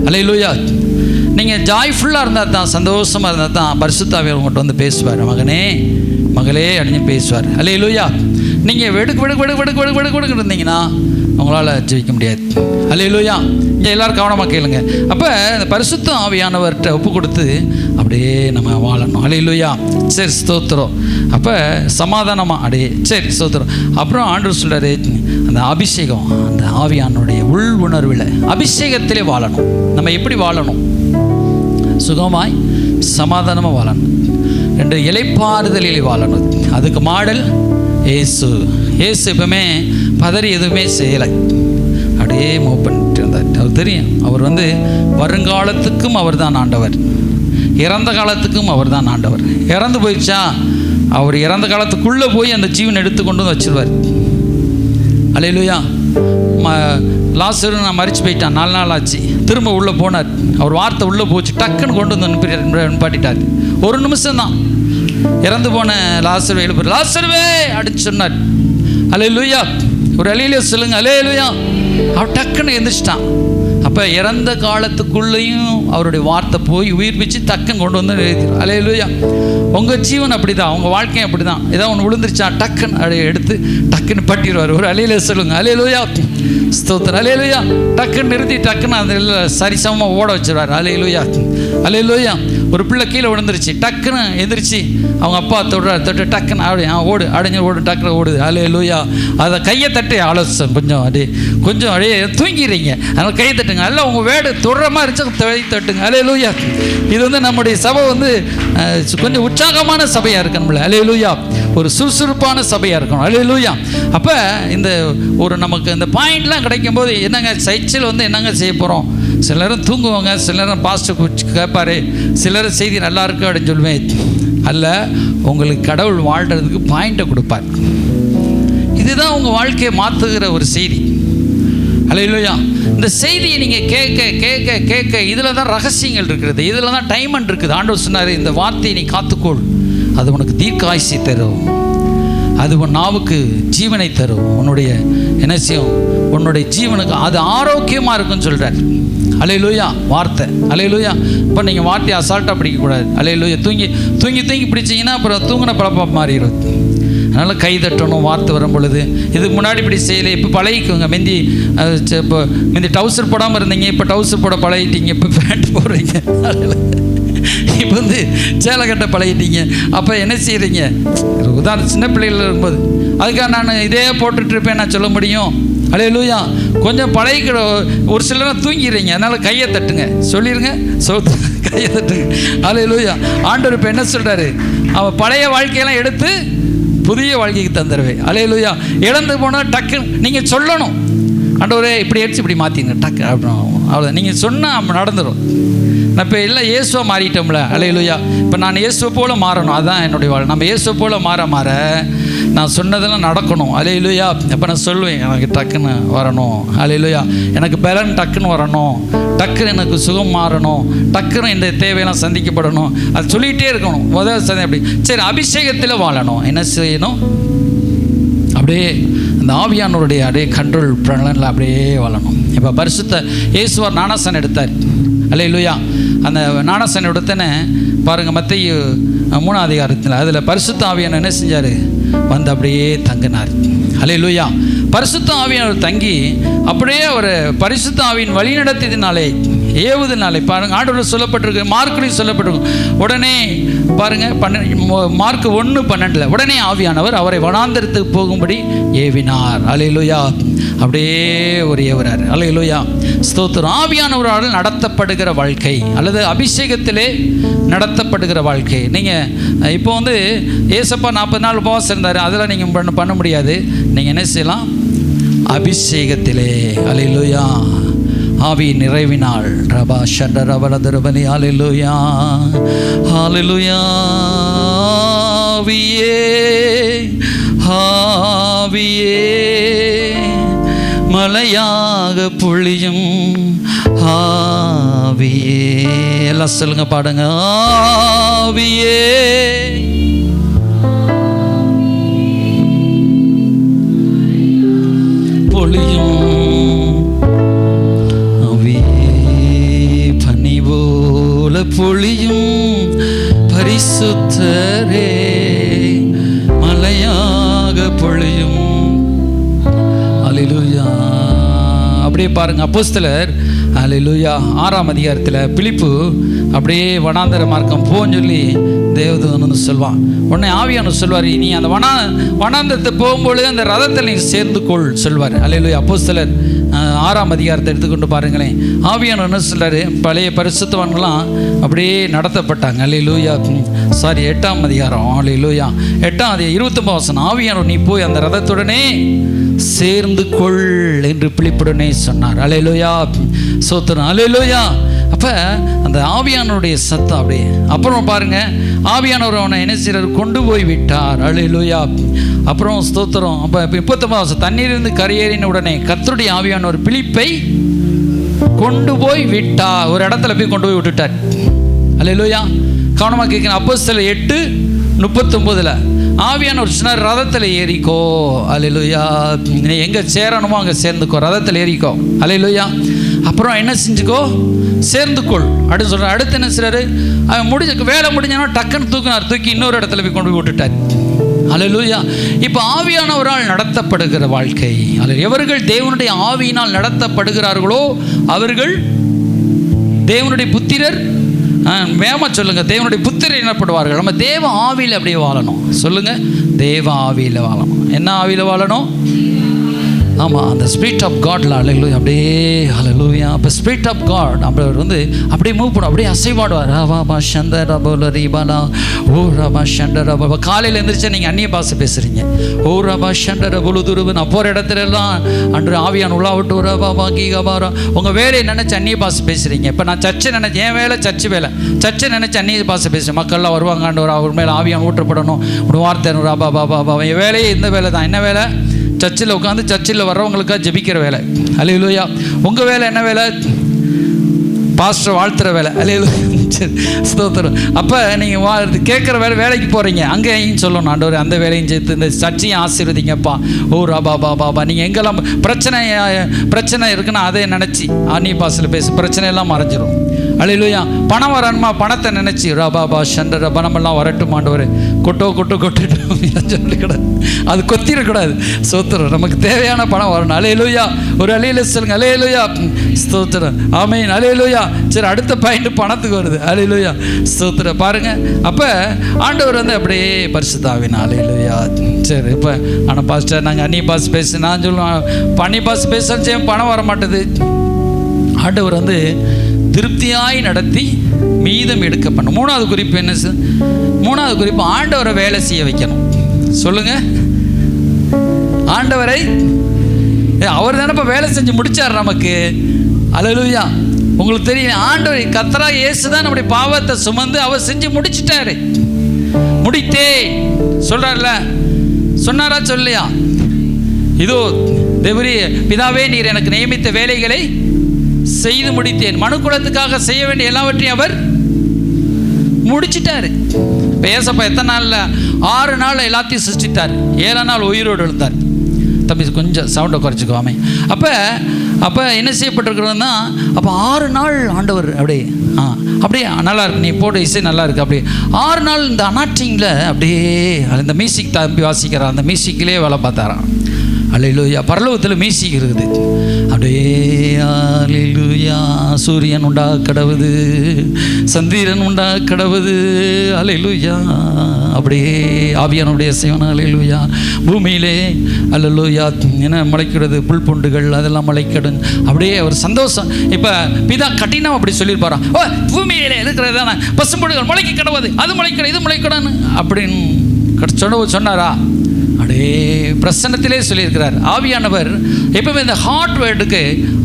அல்லேலூயா. நீங்கள் ஜாய்ஃபுல்லாக இருந்தால் தான், சந்தோஷமாக இருந்தால் தான் பரிசுத்த ஆவியானவர் உங்கள்கிட்ட வந்து பேசுவார். மகனே மகளே அப்படின்னு பேசுவார். அல்லேலூயா. நீங்கள் வெடுக்கு இருந்தீங்கன்னா உங்களால் ஜெயிக்க முடியாது. அல்லேலூயா. இங்கே எல்லோரும் கவனமாக கேளுங்க. அப்போ இந்த பரிசுத்த ஆவியானவர்கிட்ட ஒப்பு கொடுத்து அப்படியே நம்ம வாழணும். அல்லேலூயா. சரி, ஸ்தோத்திரம். அப்போ சமாதானமாக அப்படியே சரி ஸ்தோத்திரம். அப்புறம் ஆண்டவர் சொல்கிறாரு, அந்த அபிஷேகம், அந்த ஆவியானுடைய உள் உணர்வில் அபிஷேகத்திலே வாழணும். நம்ம எப்படி வாழணும்? சுகமாய் சமாதானமாக வாழணும். 2 இளைப்பாறுதலில் வாழணும். அதுக்கு மாடல் இயேசு. இயேசு எப்பவுமே பதறி எதுவுமே செய்யலை, அப்படியே மூவ் பண்ணிட்டு இருந்தார். அவர் தெரியும், அவர் வருங்காலத்துக்கும் அவர் தான் ஆண்டவர், இறந்த காலத்துக்கும் அவர் தான் ஆண்டவர். இறந்து போயிடுச்சா, அவர் இறந்த காலத்துக்குள்ளே போய் அந்த ஜீவன் எடுத்து கொண்டு வந்து வச்சிருவார். அல்லேலூயா. லாசரு நான் மறிச்சு போயிட்டான், 4 நாள் ஆச்சு, திரும்ப உள்ளே போனார். அவர் வார்த்தை உள்ளே போச்சு, டக்குன்னு கொண்டு வந்து நிப்பாட்டிட்டார். 1 நிமிஷம் தான். இறந்து போன லாசரு எழுப்புற, லாசருவே அப்படின்னு சொன்னார். அல்லேலூயா. ஒரு அலையிலே சொல்லுங்க, அல்லேலூயா. அவர் டக்குன்னு எந்திரிச்சிட்டான். அப்போ இறந்த காலத்துக்குள்ளேயும் அவருடைய வார்த்தை போய் உயிர்ப்பிச்சு டக்குன்னு கொண்டு வந்து எழுதிடும். அல்லேலூயா. உங்கள் ஜீவன் அப்படி தான், உங்கள் வாழ்க்கையும் அப்படி தான். ஏதாவது ஒன்று விழுந்துருச்சா டக்குன்னு அதை எடுத்து டக்குன்னு பட்டிடுவார். ஒரு அலையிலே சொல்லுங்க, அல்லேலூயா. ஸ்தோத்திரம். அல்லேலூயா. டக்குன்னு நிறுத்தி டக்குன்னு அதில் சரிசமமாக ஓட வச்சிருவார். அல்லேலூயா. அல்லேலூயா. ஒரு பிள்ளை கீழே விழுந்துருச்சு, டக்குன்னு எந்திரிச்சு அவங்க அப்பா தொட்டு டக்குன்னு அப்படி ஓடு, அடைஞ்சு ஓடு, டக்குன்னு ஓடுது. அல்லேலூயா. அதை கையை தட்டி ஆலோசனை கொஞ்சம் அப்படியே தூங்கிடுறீங்க, அதனால் கையை தட்டுங்க. அல்ல உங்கள் வேடு தொடுற மாதிரி இருந்துச்சு, கை தட்டுங்க. அல்லேலூயா. இது நம்முடைய சபை கொஞ்சம் உற்சாகமான சபையாக இருக்கணும்ல. அல்லேலூயா. ஒரு சுறுசுறுப்பான சபையாக இருக்கணும். அல்லேலூயா. அப்போ இந்த நமக்கு இந்த பாயிண்ட்லாம் கிடைக்கும் போது என்னங்க சைச்சில் என்னங்க செய்ய போகிறோம்? சில நேரம் தூங்குவாங்க, சில நேரம் பாஸ்டர் கேட்பாரு, சிலர் செய்தி நல்லா இருக்கு அப்படின்னு சொல்லுவேன். அல்ல, உங்களுக்கு கடவுள் வாழ்கிறதுக்கு பாயிண்ட்டை கொடுப்பார். இதுதான் உங்கள் வாழ்க்கையை மாற்றுகிற ஒரு செய்தி. அல்லேலூயா. இந்த செய்தியை நீங்கள் கேட்க கேட்க கேட்க இதில் தான் ரகசியங்கள் இருக்கிறது, இதில் தான் டைமண்ட் இருக்குது. ஆண்டவர் சொன்னார், இந்த வார்த்தையை நீ காத்துக்கொள், அது உனக்கு தீர்க்காயுசை தரும், அது உன் நாவுக்கு ஜீவனை தரும், உன்னுடைய என்ன செய்யும், உன்னுடைய ஜீவனுக்கு அது ஆரோக்கியமாக இருக்குன்னு சொல்கிறார். அல்லேலூயா. வார்த்தை. அல்லேலூயா. இப்போ நீங்கள் வார்த்தையை அசால்ட்டாக பிடிக்கக்கூடாது. அல்லேலூயா. தூங்கி தூங்கி தூங்கி பிடிச்சிங்கன்னா அப்புறம் தூங்கின பழப்பம் மாறிடும். அதனால் கை தட்டணும் வார்த்தை வரும் பொழுது. இதுக்கு முன்னாடி இப்படி செய்யலை, இப்போ பழகிக்குங்க. இப்போ முந்தி டவுசர் போடாமல் இருந்தீங்க, இப்போ டவுசர் போட பழகிட்டீங்க, இப்போ பேண்ட் போடுறீங்க, இப்போ சேலை கட்ட பழகிட்டீங்க. அப்போ என்ன செய்கிறீங்க? உதாரணம் சின்ன பிள்ளைகள் இருக்கும்போது அதுக்காக நான் இதே போட்டுட்ருப்பேன் நான் சொல்ல முடியும்? அல்லேலூயா. கொஞ்சம் பழகிக்கிற ஒரு சிலராக தூங்கிடுறீங்க, அதனால் கையை தட்டுங்க, சொல்லிடுங்க, கையை தட்டுங்க. அல்லேலூயா. ஆண்டவர் இப்போ என்ன சொல்கிறாரு? அவன் பழைய வாழ்க்கையெல்லாம் எடுத்து புதிய வாழ்க்கைக்கு தந்துடுவேன். அல்லேலூயா. இழந்து போனால் டக்கு நீங்கள் சொல்லணும், ஆண்டவரே இப்படி அடிச்சு இப்படி மாற்றிங்க டக்கு அப்படின்னு. அவ்வளோ நீங்கள் சொன்னால் நடந்துடும். நான் இப்போ எல்லாம் இயேசுவை மாறிட்டோம்ல. அல்லேலூயா. இப்போ நான் இயேசுவை போல் மாறணும், அதுதான் என்னுடைய வாழ்க்கை. நம்ம இயேசுவை போல் மாற நான் சொன்னதெல்லாம் நடக்கணும். அல்லேலூயா. அப்போ நான் சொல்லுவேன், எனக்கு டக்குன்னு வரணும். அல்லேலூயா. எனக்கு பலன் டக்குன்னு வரணும், டக்குன்னு எனக்கு சுகம் மாறணும், டக்குன்னு இந்த தேவையெல்லாம் சந்திக்கப்படணும். அது சொல்லிகிட்டே இருக்கணும். முதல் அப்படி சரி, அபிஷேகத்தில் வாழணும். என்ன செய்யணும்? அப்படியே அந்த ஆவியானவருடைய அப்படியே கண்ட்ரோல் பிளானில் அப்படியே வாழணும். இப்போ பரிசுத்த இயேசுவார் ஞானஸ்நானம் எடுத்தார். அல்லேலூயா. அந்த ஞானஸ்நானம் எடுத்தனே பாருங்கள், மத்தேயு 3ஆம் அதிகாரத்தில் அதில் பரிசுத்த ஆவியானவர் என்ன செஞ்சார்? அப்படியே தங்கினார். அல்லேலூயா. பரிசுத்த ஆவியானவர் தங்கி அப்படியே அவர் பரிசுத்த ஆவியின் வழி நடத்தியதினாலே, ஏவுதினாலே பாருங்கள், ஆண்டவர் சொல்லப்பட்டிருக்கு, மார்க்லையும் சொல்லப்பட்டிருக்கு. உடனே பாருங்கள், மார்க் 1:12 உடனே ஆவியானவர் அவரை வனாந்தரத்துக்கு போகும்படி ஏவினார். அல்லேலூயா. அப்படியே ஒரு ஏவுறார். அல்லேலூயா. ஸ்தோத்திரம். ஆவியானவரால் நடத்தப்படுகிற வாழ்க்கை அல்லது அபிஷேகத்திலே நடத்தப்படுகிற வாழ்க்கை. நீங்கள் இப்போ ஏசப்பா 40 நாள் உபவாசம் இருந்தார், அதெல்லாம் நீங்கள் பண்ண முடியாது. நீங்கள் என்ன செய்யலாம்? அபிஷேகத்திலே. அல்லேலூயா. ஆவி நிறைவினாள். ரபா ஷண்டரபலதரபலி. அல்லேலூயா. அல்லேலூயா. ஆவியே ஆவியே மலையாக பொழியும் ஆவியே. எல்லாம் சொல்லுங்க, பாடுங்க. ஆவியே பொழியும் ஆவியே பனி போல பொழியும் பரிசுத்தரே மலையாக பொழியும் பாருங்கள், அப்போஸ்தலர் அல்லேலூயா 6ஆம் அதிகாரத்தில் பிலிப்பு அப்படியே வனாந்தர மார்க்கம் போன்னு சொல்லி தேவதூதன் சொல்வான். உடனே ஆவியானவர் சொல்வார், நீ அந்த வனாந்தரத்தை போகும்பொழுது அந்த ரதத்தில் நீ சேர்ந்து கொள் சொல்வார். அல்லேலூயா. அப்போஸ்தலர் 6ஆம் அதிகாரத்தை எடுத்துக்கொண்டு பாருங்களேன். ஆவியானவர் என்ன சொல்றாரு, பழைய பரிசுத்தவான்களாம் அப்படியே நடத்தப்பட்டாங்க. அல்லேலூயா. 8ஆம் அதிகாரம், அல்லேலூயா 8ஆம் அதிகாரம் 29 வசனம். ஆவியானவர் நீ போய் அந்த ரதத்துடனே சேர்ந்து கொள் என்று பிலிப்புடனே சொன்னார். அல்லேலூயா. சோத்திரம். அல்லேலூயா. அப்போ அந்த ஆவியானவருடைய சத்தம் அப்படியே. அப்புறம் பாருங்க, ஆவியானவர் அவனை என்ன செய்கிறார், கொண்டு போய் விட்டார். அல்லேலூயா. அப்புறம் ஸ்தோத்திரம். அப்போ 39 தண்ணீரிலிருந்து கரையேறின உடனே கர்த்தருடைய ஆவியானவர் பிலிப்பை கொண்டு போய் விட்டார். ஒரு இடத்துல போய் கொண்டு போய் விட்டுட்டார். அல்லேலூயா. கவனமாக கேட்கணும். அப்போஸ்தலர் 8:39 ஆவியானவர் சொன்னார், ரதத்தில் ஏறிக்கோ. அல்லேலூயா. நீ எங்கே சேரணுமோ அங்கே சேர்ந்துக்கோ, ரதத்தில் ஏறிக்கோ. அல்லேலூயா. அப்புறம் என்ன செஞ்சுக்கோ, சேர்ந்துக்கொள் அப்படின்னு சொல்கிறார். அடுத்து என்ன செய்றாரு, அவன் வேலை முடிஞ்சானா டக்குன்னு தூக்கினார், தூக்கி இன்னொரு இடத்துல போய் கொண்டு போய் விட்டுட்டார். அல்லேலூயா. இப்போ ஆவியானவரால் நடத்தப்படுகிற வாழ்க்கை. எவர்கள் தேவனுடைய ஆவியினால் நடத்தப்படுகிறார்களோ அவர்கள் தேவனுடைய புத்திரர். வேமா சொல்லுங்க, தேவனுடைய புத்திரர் எனப்படுவார்கள். நம்ம தேவ ஆவியில் அப்படியே வாழணும். சொல்லுங்க, தேவ ஆவியில் வாழணும். என்ன ஆவியில் வாழணும்? ஆமாம், அந்த ஸ்பிரிட் ஆஃப் காட்ல. அல்லேலூயா. அப்படியே அல்லேலூயா. அப்போ ஸ்பிரிட் ஆஃப் காட் அவர் வந்து அப்படியே மூவ் பண்ணும், அப்படியே அசைவாடுவார். ராபா சந்தர போல ரீபாலா ஓ ராபா சண்டர பாபா. காலையில் எழுந்திரிச்சா நீங்கள் அந்நிய பாஷை பேசுகிறீங்க. ஓ ராபா சண்டர பொழு துருவு. நான் போகிற இடத்துல எல்லாம் அன்று ஆவியான் உள்ளாவிட்டு ஒரு பாபா கீகாபாரா. உங்கள் வேலையை நினச்சி அந்நிய பாஷை பேசுகிறீங்க. இப்போ நான் சர்ச்சை நினச்சி, என் வேலை சர்ச்சு வேலை, சர்ச்சை நினச்சி அந்நிய பாஷை பேசுகிறேன். மக்கள்லாம் வருவாங்க, அவர் மேலே ஆவியான் ஊற்றப்படணும், ஒரு வார்த்தை ராபா பாபா பாபா. என் வேலையே இந்த வேலை தான். என்ன வேலை? சர்ச்சில் உட்காந்து சர்ச்சில் வர்றவங்களுக்காக ஜெபிக்கிற வேலை. அல்லேலூயா. உங்கள் வேலை என்ன வேலை? பாஸ்டர் வாழ்த்துற வேலை. அல்லேலூயா. ஸ்தோத்திரம். அப்போ நீங்கள் கேட்குற வேலைக்கு போகிறீங்க, அங்கேயும் சொல்லணும், ஆண்டவரே அந்த வேலையும் சேர்த்து இந்த சர்ச்சையும் ஆசீர்வதிங்கப்பா. ஓ ராபா பாபா. நீங்கள் எங்கெல்லாம் பிரச்சனை இருக்குன்னா அதை நினச்சி அந்நிய பாஷையில் பேசு, பிரச்சனையெல்லாம் மறைஞ்சிரும். அல்லேலூயா. பணம் வரணுமா, பணத்தை நினச்சி ராபாபா சண்டர பணமெல்லாம் வரட்டும் ஆண்டவரே, கொட்டிட்டு சொல்லிக்கூடாது, அது கொத்திடக்கூடாது. ஸ்தோத்திரம். நமக்கு தேவையான பணம் வரணும். அல்லேலூயா. ஒரு அல்லேலூயா சொல்லுங்க. அல்லேலூயா. ஸ்தோத்திரம். ஆமென். அல்லேலூயா. சரி, அடுத்த பாயிண்ட் பணத்துக்கு வருது. அல்லேலூயா. ஸ்தோத்திரம். பாருங்க, அப்போ ஆண்டவர் வந்து அப்படியே பரிசுத்தாவின். அல்லேலூயா. சரி, இப்போ ஆனால் பாஸ்டர் நாங்கள் அந்நிய பாஸ் பேசு, நான் சொல்லுவேன் அந்நிய பாஸ் பேச பணம் வர மாட்டேது. ஆண்டவர் வந்து திருப்தியாய் நடத்தி மீதம் எடுக்க பண்ணும். 3வது குறிப்பு என்ன? 3வது குறிப்பு ஆண்டவரை வேலை செய்ய வைக்கணும். சொல்லுங்க, ஆண்டவரை. அவர் தானே இப்போ வேலை செஞ்சு முடிச்சார் நமக்கு. அல்லேலூயா. உங்களுக்கு தெரியும், ஆண்டவர் கர்த்தராகிய இயேசு தான் நம்முடைய பாவத்தை சுமந்து அவர் செஞ்சு முடிச்சிட்டாரு. முடித்தே சொல்றாருல, சொன்னாரா சொல்லையா? இதோ தேவரீ பிதாவே, நீர் எனக்கு நியமித்த வேலைகளை செய்து முடித்தேன். மனுக்குலத்துக்காக செய்ய வேண்டிய எல்லாவற்றையும் அவர் முடிச்சிட்டாரு. இப்போ ஏசப்பா எத்தனை நாளில்? 6 நாள் எல்லாத்தையும் சிருஷ்டித்தார், 7ஆம் நாள் உயிரோடு எழுந்தார். தம்பி கொஞ்சம் சவுண்டை குறைச்சிக்குவாமே. அப்போ என்ன செய்யப்பட்டிருக்கிறதுனா, அப்போ 6 நாள் ஆண்டவர் அப்படியே நல்லா இருக்கு. நீ போட இசை நல்லா இருக்கு. அப்படியே 6 நாள் இந்த அனாட்டிங்கில் அப்படியே அந்த மியூசிக் தம்பி வாசிக்கிறான், அந்த மியூசிக்கிலே வேலை பார்த்தாரான். அல்லேலூயா. பரலோகத்தில் மியூசிக் இருக்குது. அப்படியே அல்லேலூயா. சூரியன் உண்டா கடவுது, சந்திரன் உண்டா கடவுது. அல்லேலூயா. அப்படியே ஆவியானுடைய சேவன. அல்லேலூயா. பூமியிலே அல்லேலூயா என்ன முளைக்கிறது, புல் பூண்டுகள் அதெல்லாம் முளைக்கிடும். அப்படியே ஒரு சந்தோஷம். இப்போ பிதா கட்டினம் அப்படி சொல்லியிருப்பாரா, ஓ பூமியிலே இருக்கிறது தானே பசும்புடுகள் முளைக்க கிடவுது, அது முளைக்கிடும் இது முளைக்கிடன்னு அப்படின்னு சொன்னாரா? அப்படியே பிரசன்னத்திலே சொல்லியிருக்கிறார். ஆவியானவர் எப்பவுமே இந்த ஹார்ட் வேர்டுக்கு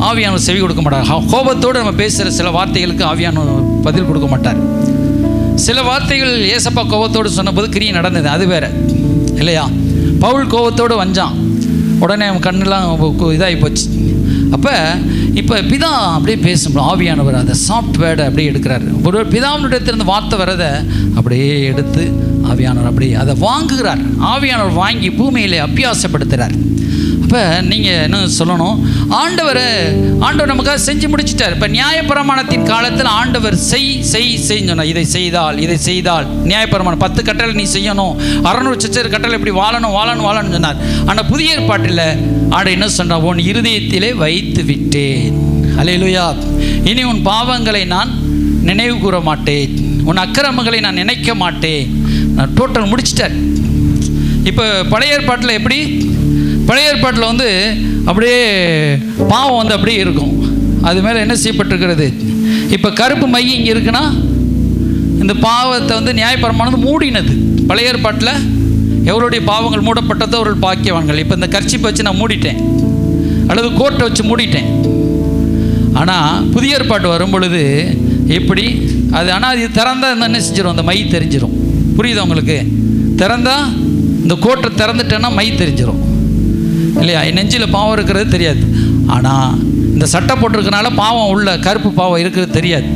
ஆவியானவர் செவி கொடுக்க மாட்டார். கோபத்தோடு நம்ம பேசுகிற சில வார்த்தைகளுக்கு ஆவியானவர் பதில் கொடுக்க மாட்டார். சில வார்த்தைகள் ஏசப்பா கோபத்தோடு சொன்னபோது கிரியை நடந்தது, அது வேற இல்லையா? பவுல் கோபத்தோடு வஞ்சான், உடனே அவன் கண்ணெல்லாம் இதாகி போச்சு. அப்போ இப்போ பிதா அப்படியே பேசும்போது ஆவியானவர் அதை சாஃப்ட் வேர்டை அப்படியே எடுக்கிறார். ஒரு பிதாவினிடத்திலிருந்து வார்த்தை வரதை அப்படியே எடுத்து ஆவியானவர் அப்படியே அதை வாங்குகிறார். ஆவியானவர் வாங்கி பூமியிலே அபியாசப்படுத்துகிறார். அப்போ நீங்கள் என்ன சொல்லணும், ஆண்டவர் நமக்காக செஞ்சு முடிச்சிட்டார். இப்போ நியாயப்பிரமாணத்தின் காலத்தில் ஆண்டவர் செய்யணும், இதை செய்தால் நியாயப்பிரமாணம் 10 கட்டளை நீ செய்யணும், 600 கட்டளை இப்படி வாழணும் சொன்னார். ஆனால் புதிய ஏற்பாட்டில் ஆண்டு என்ன சொல்கிறான், உன் இருதயத்திலே வைத்து விட்டேன். அல்லேலூயா. இனி உன் பாவங்களை நான் நினைவு கூற மாட்டேன், உன் அக்கிரமங்களை நான் நினைக்க மாட்டேன். நான் டோட்டல் முடிச்சிட்டேன். இப்போ பழைய ஏற்பாட்டில் எப்படி, பழைய ஏற்பாட்டில் வந்து அப்படியே பாவம் வந்து அப்படியே இருக்கும், அது மேலே என்ன செய்யப்பட்டிருக்கிறது. இப்போ கருப்பு மை இங்கே இருக்குன்னா இந்த பாவத்தை வந்து நியாயப்பிரமாணம் மூடினது. பழைய ஏற்பாட்டில் எவருடைய பாவங்கள் மூடப்பட்டதோ அவர்கள் பாக்கியவான்கள். இப்போ இந்த கர்ச்சிப்பை வச்சு நான் மூடிட்டேன், அல்லது கோட்டை வச்சு மூடிட்டேன். ஆனால் புதிய ஏற்பாட்டு வரும் பொழுது எப்படி அது, ஆனால் இது திறந்தா என்ன செஞ்சிடும், அந்த மை தெரிஞ்சிடும். புரியுதா உங்களுக்கு? திறந்தா இந்த கோட்டை திறந்துட்டேன்னா மை தெரிஞ்சிடும் இல்லையா? நெஞ்சில் பாவம் இருக்கிறது தெரியாது. ஆனால் இந்த சட்டை போட்டிருக்கனால பாவம் உள்ள கருப்பு பாவம் இருக்கிறது தெரியாது.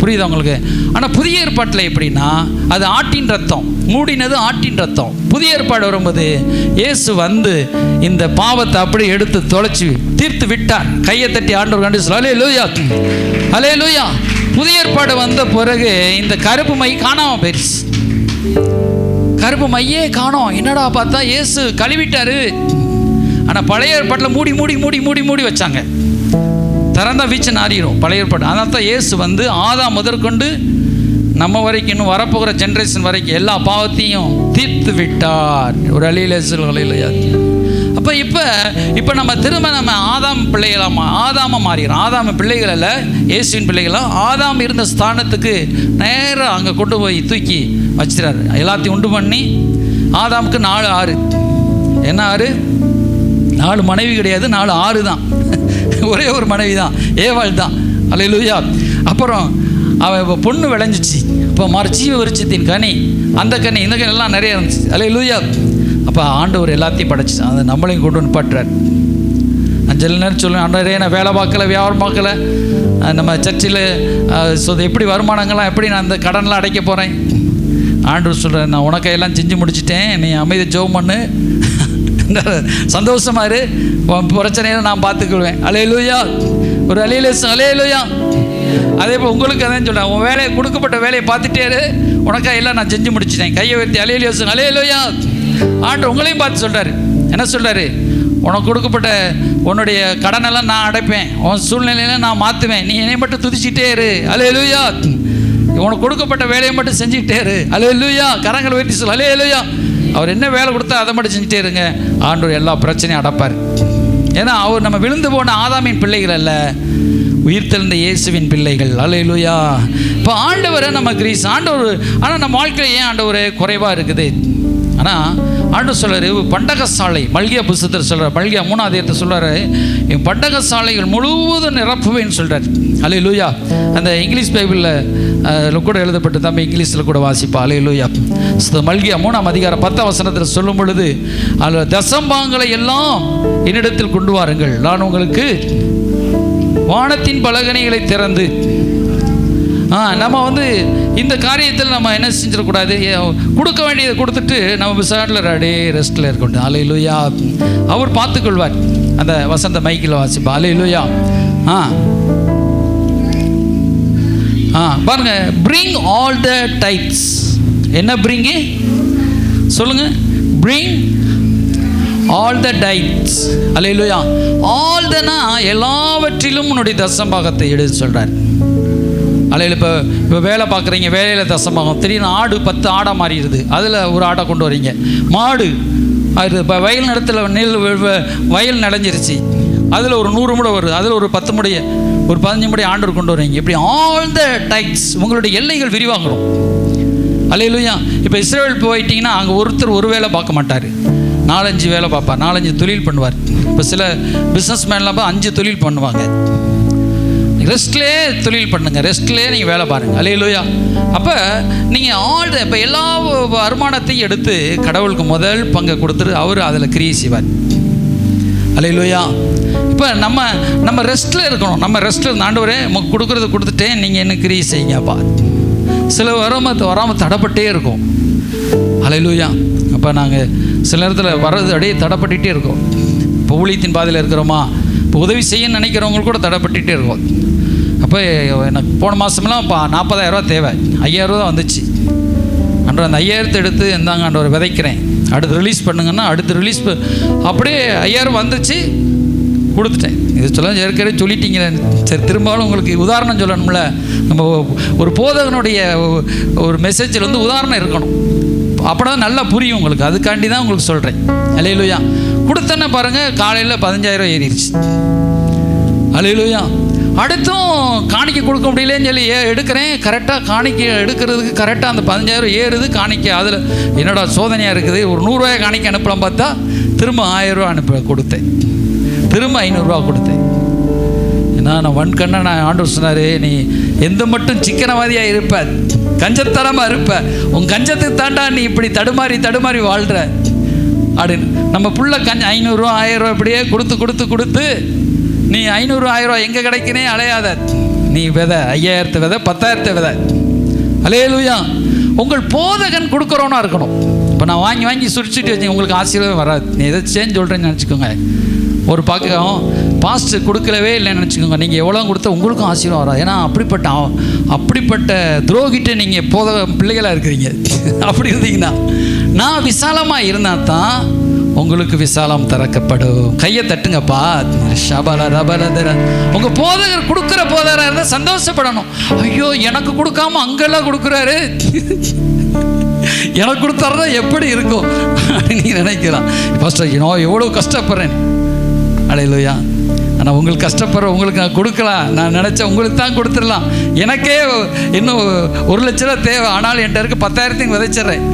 புரியுதா உங்களுக்கு? ஆனால் புதிய ஏற்பாட்டில் எப்படின்னா அது ஆட்டின் ரத்தம், மூடினது ஆட்டின் ரத்தம். புதிய ஏற்பாடு வரும்போது இயேசு வந்து இந்த பாவத்தை அப்படியே எடுத்து தொலைச்சி தீர்த்து விட்டார். கையை தட்டி ஆண்டவர் கண்டு சொல்ல அல்லேலூயா, அல்லேலூயா. புதிய ஏற்பாடு வந்த பிறகு இந்த கருப்பு மை காணாமல் போயிடுச்சு. கருப்பு மையே காணோம். என்னடா பார்த்தா இயேசு கழுவிட்டாரு. ஆனால் பழைய ஏற்பாட்டில் மூடி மூடி மூடி மூடி மூடி வச்சாங்க. திறந்தா வீச்சு நாறிடும் பழைய ஏற்பாடு. அதனால தான் இயேசு வந்து ஆதாம் முதற்கொண்டு நம்ம வரைக்கும் இன்னும் வரப்போகிற ஜென்ரேஷன் வரைக்கும் எல்லா பாவத்தையும் தீர்த்து விட்டார். ஒரு அலையிலையா. அப்போ இப்போ நம்ம திரும்ப நம்ம ஆதாம் பிள்ளைகளாக ஆதாம மாறிடுறோம். ஆதாம பிள்ளைகள் அல்ல, இயேசுவின் பிள்ளைகளாக. ஆதாம் இருந்த ஸ்தானத்துக்கு நேராக அங்கே கொண்டு போய் தூக்கி வச்சிடாரு. எல்லாத்தையும் உண்டு பண்ணி ஆதாமுக்கு 4 ஆறு. என்ன ஆறு? 4 மனைவி கிடையாது, 4 ஆறு தான். ஒரே ஒரு மனைவி தான், ஏவாள் தான். அல்லேலூயா. அப்புறம் அவள் பொண்ணு விளைஞ்சிச்சு. இப்போ ஜீவ விருட்சத்தின் கனி, அந்த கனி இந்த கனி எல்லாம் நிறைய இருந்துச்சு. அல்லேலூயா. அப்போ ஆண்டவர் எல்லாத்தையும் படைச்சி அதை நம்மளையும் கொண்டு வந்து பாட்டுறார். நான் சில நேரம் சொல்லுவேன், ஆண்டவரே நான் வேலை பார்க்கல, வியாபாரம் பார்க்கல, நம்ம சர்ச்சில் எப்படி வருமானங்கள்லாம் எப்படி நான் அந்த கடன்லாம் அடைக்க போகிறேன். ஆண்டவர் சொல்கிறேன், நான் உனக்கையெல்லாம் செஞ்சு முடிச்சிட்டேன், நீ அமைதி ஜெபம் பண்ணு, சந்தோஷமா இரு, பிரச்சனையை நான் பார்த்துக்குவேன். அல்லேலூயா. ஒரு அல்லேலூயா. அதே போல் உங்களுக்கு அதான் சொல்கிறேன், உன் வேலையை கொடுக்கப்பட்ட வேலையை பார்த்துட்டே இரு, உனக்கா எல்லாம் நான் செஞ்சு முடிச்சிட்டேன். கையை உயர்த்தி அல்லேலூயா, அல்லேலூயா. ஆண்டு உங்களையும் பார்த்து சொல்கிறாரு. என்ன சொல்கிறாரு? உனக்கு கொடுக்கப்பட்ட உன்னுடைய கடனெல்லாம் நான் அடைப்பேன், உன் சூழ்நிலையெல்லாம் நான் மாற்றுவேன், நீ என்னை மட்டும் துதிச்சிட்டே இரு. அல்லேலூயா. உனக்கு கொடுக்கப்பட்ட வேலையை மட்டும் செஞ்சுக்கிட்டே இரு. அல்லேலூயா. கரங்களை உயர்த்தி சொல் அல்லேலூயா. அவர் என்ன வேலை கொடுத்தா அதை மட்டும் செஞ்சுட்டே இருங்க, ஆண்டவர் எல்லா பிரச்சனையும் அடைப்பார். ஏன்னா அவர் நம்ம விழுந்து போன ஆதாமின் பிள்ளைகள் அல்ல, உயிர்த்தெழுந்த இயேசுவின் பிள்ளைகள். அல்லேலூயா. இப்போ ஆண்டவரை நம்ம கிரீஸ் ஆண்டவர். ஆனால் நம்ம வாழ்க்கையில் ஏன் ஆண்டவர் குறைவாக இருக்குது? ஆனால் ஆண்டவர் சொல்கிறார், பண்டகசாலை மல்கியா புத்தகத்தில் சொல்கிறார், மல்கியா 3ஆம் அதிகாரத்தை சொல்கிறாரு, என் பண்டகசாலைகள் முழுவதும் நிரப்புவேன்னு சொல்கிறார். அல்லேலூயா. அந்த இங்கிலீஷ் பைபிளில் கூட எழுதப்பட்டு தம்பி இங்கிலீஷில் கூட வாசிப்பா. அல்லேலூயா. மல்கியா 3ஆம் அதிகாரம் 10ஆம் வசனத்தில் சொல்லும் பொழுது, அதில் தசம்பாங்களை எல்லாம் என்னிடத்தில் கொண்டு வாருங்கள், நான் உங்களுக்கு வானத்தின் பலகணிகளை திறந்து. நம்ம வந்து இந்த காரியத்தில் நம்ம என்ன செஞ்சிடக்கூடாது, கொடுக்க வேண்டியதை கொடுத்துட்டு நம்ம விசாரில் ரெஸ்ட்டில் இருக்கட்டும். அல்லேலூயா. அவர் பார்த்துக்கொள்வார். அந்த வசந்த மைக்கில் வாசிப்பா. அல்லேலூயா. பாருங்க, bring all the tithes. என்ன bring சொல்லுங்க? bring all the tithes. Hallelujah. all the எல்லாவற்றிலும் உன்னுடைய தசம்பாகத்தை எடுத்து சொல்றார். அல்ல இப்போ வேலை பார்க்குறீங்க, வேலையில் தசமாகும். திடீர்னு ஆடு 10 ஆடாக மாறிடுது, அதில் ஒரு ஆடை கொண்டு வரீங்க. மாடு அது இப்போ வயல் நிலத்தில் வயல் நிலஞ்சிருச்சு, அதில் ஒரு 100 முடை வருது, அதில் ஒரு 10 முடைய ஒரு 15 முடைய ஆண்டவர் கொண்டு வரீங்க. இப்படி ஆல் த டைட்ஸ் உங்களுடைய எல்லைகள் விரிவாகணும். அல்லேலூயா. இப்போ இஸ்ரேல் போயிட்டீங்கன்னா அங்கே ஒருத்தர் ஒரு வேலை பார்க்க மாட்டார், 4-5 வேலை பார்ப்பார், 4-5 தொழில் பண்ணுவார். இப்போ சில பிஸ்னஸ் மேன்லாம் 5 தொழில் பண்ணுவாங்க. ரெஸ்ட்லேயே தொழில் பண்ணுங்க, ரெஸ்ட்லேயே நீங்கள் வேலை பாருங்கள். அல்லேலூயா. அப்போ நீங்கள் இப்போ எல்லா வருமானத்தையும் எடுத்து கடவுளுக்கு முதல் பங்கை கொடுத்துட்டு அவர் அதில் கிரியை செய்வார். அல்லேலூயா. இப்போ நம்ம ரெஸ்ட்டில் இருக்கணும். நம்ம ரெஸ்ட்டில் ஆண்டவரே கொடுக்குறத கொடுத்துட்டேன், நீங்கள் என்ன கிரியை செய்யுங்கப்பா. சில வராமல் தடைப்பட்டே இருக்கும். அல்லேலூயா. அப்போ நாங்கள் சில நேரத்தில் வர்றது அப்படியே தடைப்பட்டுகிட்டே இருக்கோம். இப்போ ஊழியத்தின் பாதையில் இருக்கிறோமா, இப்போ உதவி செய்ய நினைக்கிறவங்களுக்கு கூட தடைப்பட்டுகிட்டே இருக்கும். அப்போ எனக்கு போன மாதமெல்லாம் இப்போ 40,000 ரூபா தேவை, 5,000 ரூபா தான் வந்துச்சு. ஆண்டவர் அந்த 5,000 எடுத்து இந்தாங்க ஆண்டவர் விதைக்கிறேன். அடுத்து ரிலீஸ் பண்ணுங்கன்னா அடுத்து ரிலீஸ் அப்படியே 5000 வந்துச்சு, கொடுத்துட்டேன். இது சொல்ல ஏற்கனவே சொல்லிட்டீங்க. சரி, திரும்பாலும் உங்களுக்கு உதாரணம் சொல்லணும்ல. நம்ம ஒரு போதகனுடைய ஒரு மெசேஜில் வந்து உதாரணம் இருக்கணும், அப்போ தான் நல்லா புரியும் உங்களுக்கு. அதுக்காண்டி தான் உங்களுக்கு சொல்கிறேன். அல்லேலூயா. கொடுத்தேன்னு பாருங்கள், காலையில் 15000 ஏறிடுச்சு. அல்லேலூயா. அடுத்தும் காணிக்கை கொடுக்க முடியலன்னு சொல்லி எடுக்கிறேன். கரெக்டாக காணிக்கை எடுக்கிறதுக்கு கரெக்டாக அந்த 15000 ஏறுது காணிக்கை. அதில் என்னடா சோதனையாக இருக்குது, ஒரு 100 ரூபாய் காணிக்கை அனுப்பலாம் பார்த்தா திரும்ப 1000 ரூபா கொடுத்தேன், திரும்ப 500 ரூபா கொடுத்தேன். ஏன்னா நான் வன்கண்ணா நான் ஆண்டவர் சொன்னார், நீ எந்த மட்டும் சிக்கனவாதியாக இருப்ப, கஞ்சத்தனமாக இருப்ப, உன் கஞ்சத்துக்கு தாண்டா நீ இப்படி தடுமாறி தடுமாறி வாழ்கிற அப்படின்னு. நம்ம புள்ள 500 ரூபா 1000 ரூபா இப்படியே கொடுத்து கொடுத்து கொடுத்து நீ 500 1000 ரூபா எங்கே கிடைக்கினே அலையாத. நீ விதை 5000 விதை 10,000 விதை. அல்லேலூயா. உங்கள் போதகன் கொடுக்குறோன்னா இருக்கணும். இப்போ நான் வாங்கி வாங்கி சுரிச்சிட்டு வச்சு உங்களுக்கு ஆசீர்வாதம் வராது. நீ எதை சேஞ்ச் சொல்கிறேன்னு நினச்சிக்கோங்க. ஒரு பக்கம் பாஸ்ட்டு கொடுக்கலவே இல்லைன்னு நினச்சிக்கோங்க, நீங்கள் எவ்வளோ கொடுத்தா உங்களுக்கும் ஆசீர்வாதம் வராது. ஏன்னா அப்படிப்பட்ட துரோகிட்ட நீங்கள் போதக பிள்ளைகளாக இருக்கிறீங்க. அப்படி இருந்தீங்கன்னா நான் விசாலமாக இருந்தால் தான் உங்களுக்கு விசாலம் திறக்கப்படும். கையை தட்டுங்கப்பா. ஷபல ரபலதர. உங்கள் போதகர் கொடுக்குற போதகராக இருந்தால் சந்தோஷப்படணும். ஐயோ எனக்கு கொடுக்காம அங்கெல்லாம் கொடுக்குறாரு, எனக்கு கொடுத்தாருன்னா எப்படி இருக்கும் நீ நினைக்கலாம். ஃபர்ஸ்ட் எவ்வளோ கஷ்டப்படுறேன். அல்லேலூயா. ஆனால் உங்களுக்கு கஷ்டப்படுற உங்களுக்கு நான் கொடுக்கலாம். நான் நினச்சேன் உங்களுக்கு தான் கொடுத்துடலாம். எனக்கே இன்னும் 1 லட்ச ரூபா தேவை, ஆனால் என்கிட்ட இருக்க 10,000 விதைச்சிட்றேன்.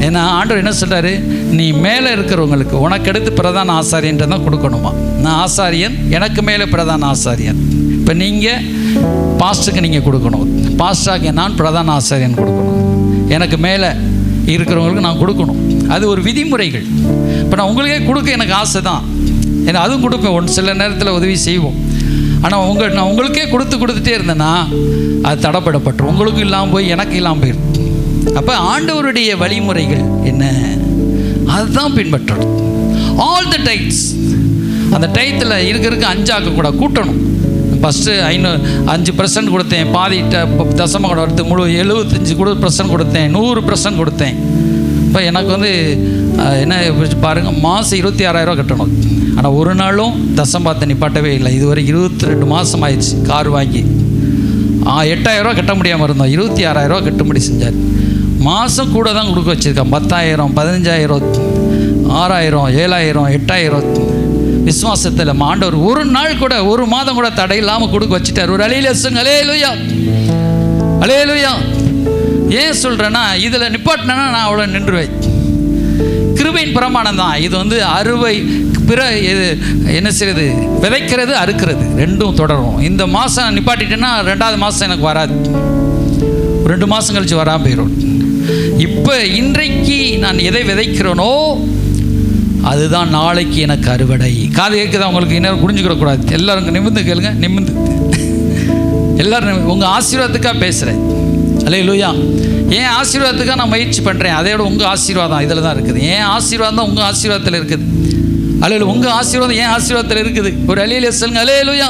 ஏன்னா ஆண்டவர் என்ன சொல்கிறாரு, நீ மேலே இருக்கிறவங்களுக்கு உனக்கு எடுத்து பிரதான ஆசாரியன்ட்டு தான் கொடுக்கணுமா. நான் ஆசாரியன், எனக்கு மேலே பிரதான ஆசாரியன். இப்போ நீங்கள் பாஸ்டருக்கு நீங்கள் கொடுக்கணும், பாஸ்டராக நான் பிரதான ஆசாரியன் கொடுக்கணும், எனக்கு மேலே இருக்கிறவங்களுக்கு நான் கொடுக்கணும். அது ஒரு விதிமுறைகள். இப்போ நான் உங்களுக்கே கொடுக்க எனக்கு ஆசை தான், ஏன்னா அதுவும் கொடுப்பேன், சில நேரத்தில் உதவி செய்வோம். ஆனால் நான் உங்களுக்கே கொடுத்துட்டே இருந்தேன்னா அது தடப்படப்பட்டு உங்களுக்கும் இல்லாமல் போய் எனக்கு இல்லாமல் போயிடும். அப்போ ஆண்டவருடைய வழிமுறைகள் என்ன, அதுதான் பின்பற்றணும். ஆல் த டைட்ஸ், அந்த டைத்தில் இருக்கிறதுக்கு 5 ஆக்கக்கூடாது, கூட்டணும். ஃபஸ்ட்டு 5% கொடுத்தேன், பாதி தசம கூட எடுத்து முழு 75% கொடுத்தேன், 100% கொடுத்தேன். இப்போ எனக்கு வந்து என்ன பாருங்கள், மாதம் 26,000 கட்டணும். ஆனால் ஒரு நாளும் தசம்பாத்தை நிப்பாட்டவே இல்லை. இதுவரை 22 மாதம் ஆயிடுச்சு. கார் வாங்கி 8,000 கட்ட முடியாமல் இருந்தோம், 26,000 கட்டும்படி செஞ்சார். மாதம் கூட தான் கொடுக்க வச்சுருக்கேன். 10,000 15,000 6,000 7,000 8,000 விசுவாசத்தில் ஆண்டவர் ஒரு நாள் கூட ஒரு மாதம் கூட தடை இல்லாமல் கொடுக்க வச்சுட்டார். ஒரு அலையிலசுங்க. அல்லேலூயா, அல்லேலூயா. ஏன் சொல்கிறேன்னா, இதில் நிப்பாட்டினா நான் அவ்வளோ நின்றுவேன். கிருபையின் பிரமாணம் தான் இது. வந்து அறுவை இது என்ன செய்யுது, விதைக்கிறது அறுக்கிறது ரெண்டும் தொடரும். இந்த மாதம் நிப்பாட்டிட்டேன்னா 2வது மாதம் எனக்கு வராது, 2 மாதம் கழிச்சு வராமல் போயிடும். இப்போ இன்றைக்கு நான் எதை விதைக்கிறேனோ அதுதான் நாளைக்கு எனக்கு அறுவடை. காது கேட்குதான் உங்களுக்கு? இன்னும் புரிஞ்சுக்கிடக்கூடாது. எல்லாரும் நிமிர்ந்து கேளுங்க, நிமிர்ந்து. எல்லோரும் உங்கள் ஆசீர்வாதத்துக்காக பேசுகிறேன். அல்லேலூயா. ஏன் ஆசீர்வாதத்துக்காக நான் முயற்சி பண்ணுறேன், அதோட உங்கள் ஆசீர்வாதம் இதில் தான் இருக்குது. ஏன் ஆசீர்வாதம் தான் உங்கள் ஆசீர்வாதத்தில் இருக்குது. அல்லேலூயா. உங்கள் ஆசீர்வாதம் ஏன் ஆசீர்வாதத்தில் இருக்குது. ஒரு அல்லேலூயா சொல்லுங்க. அல்லேலூயா,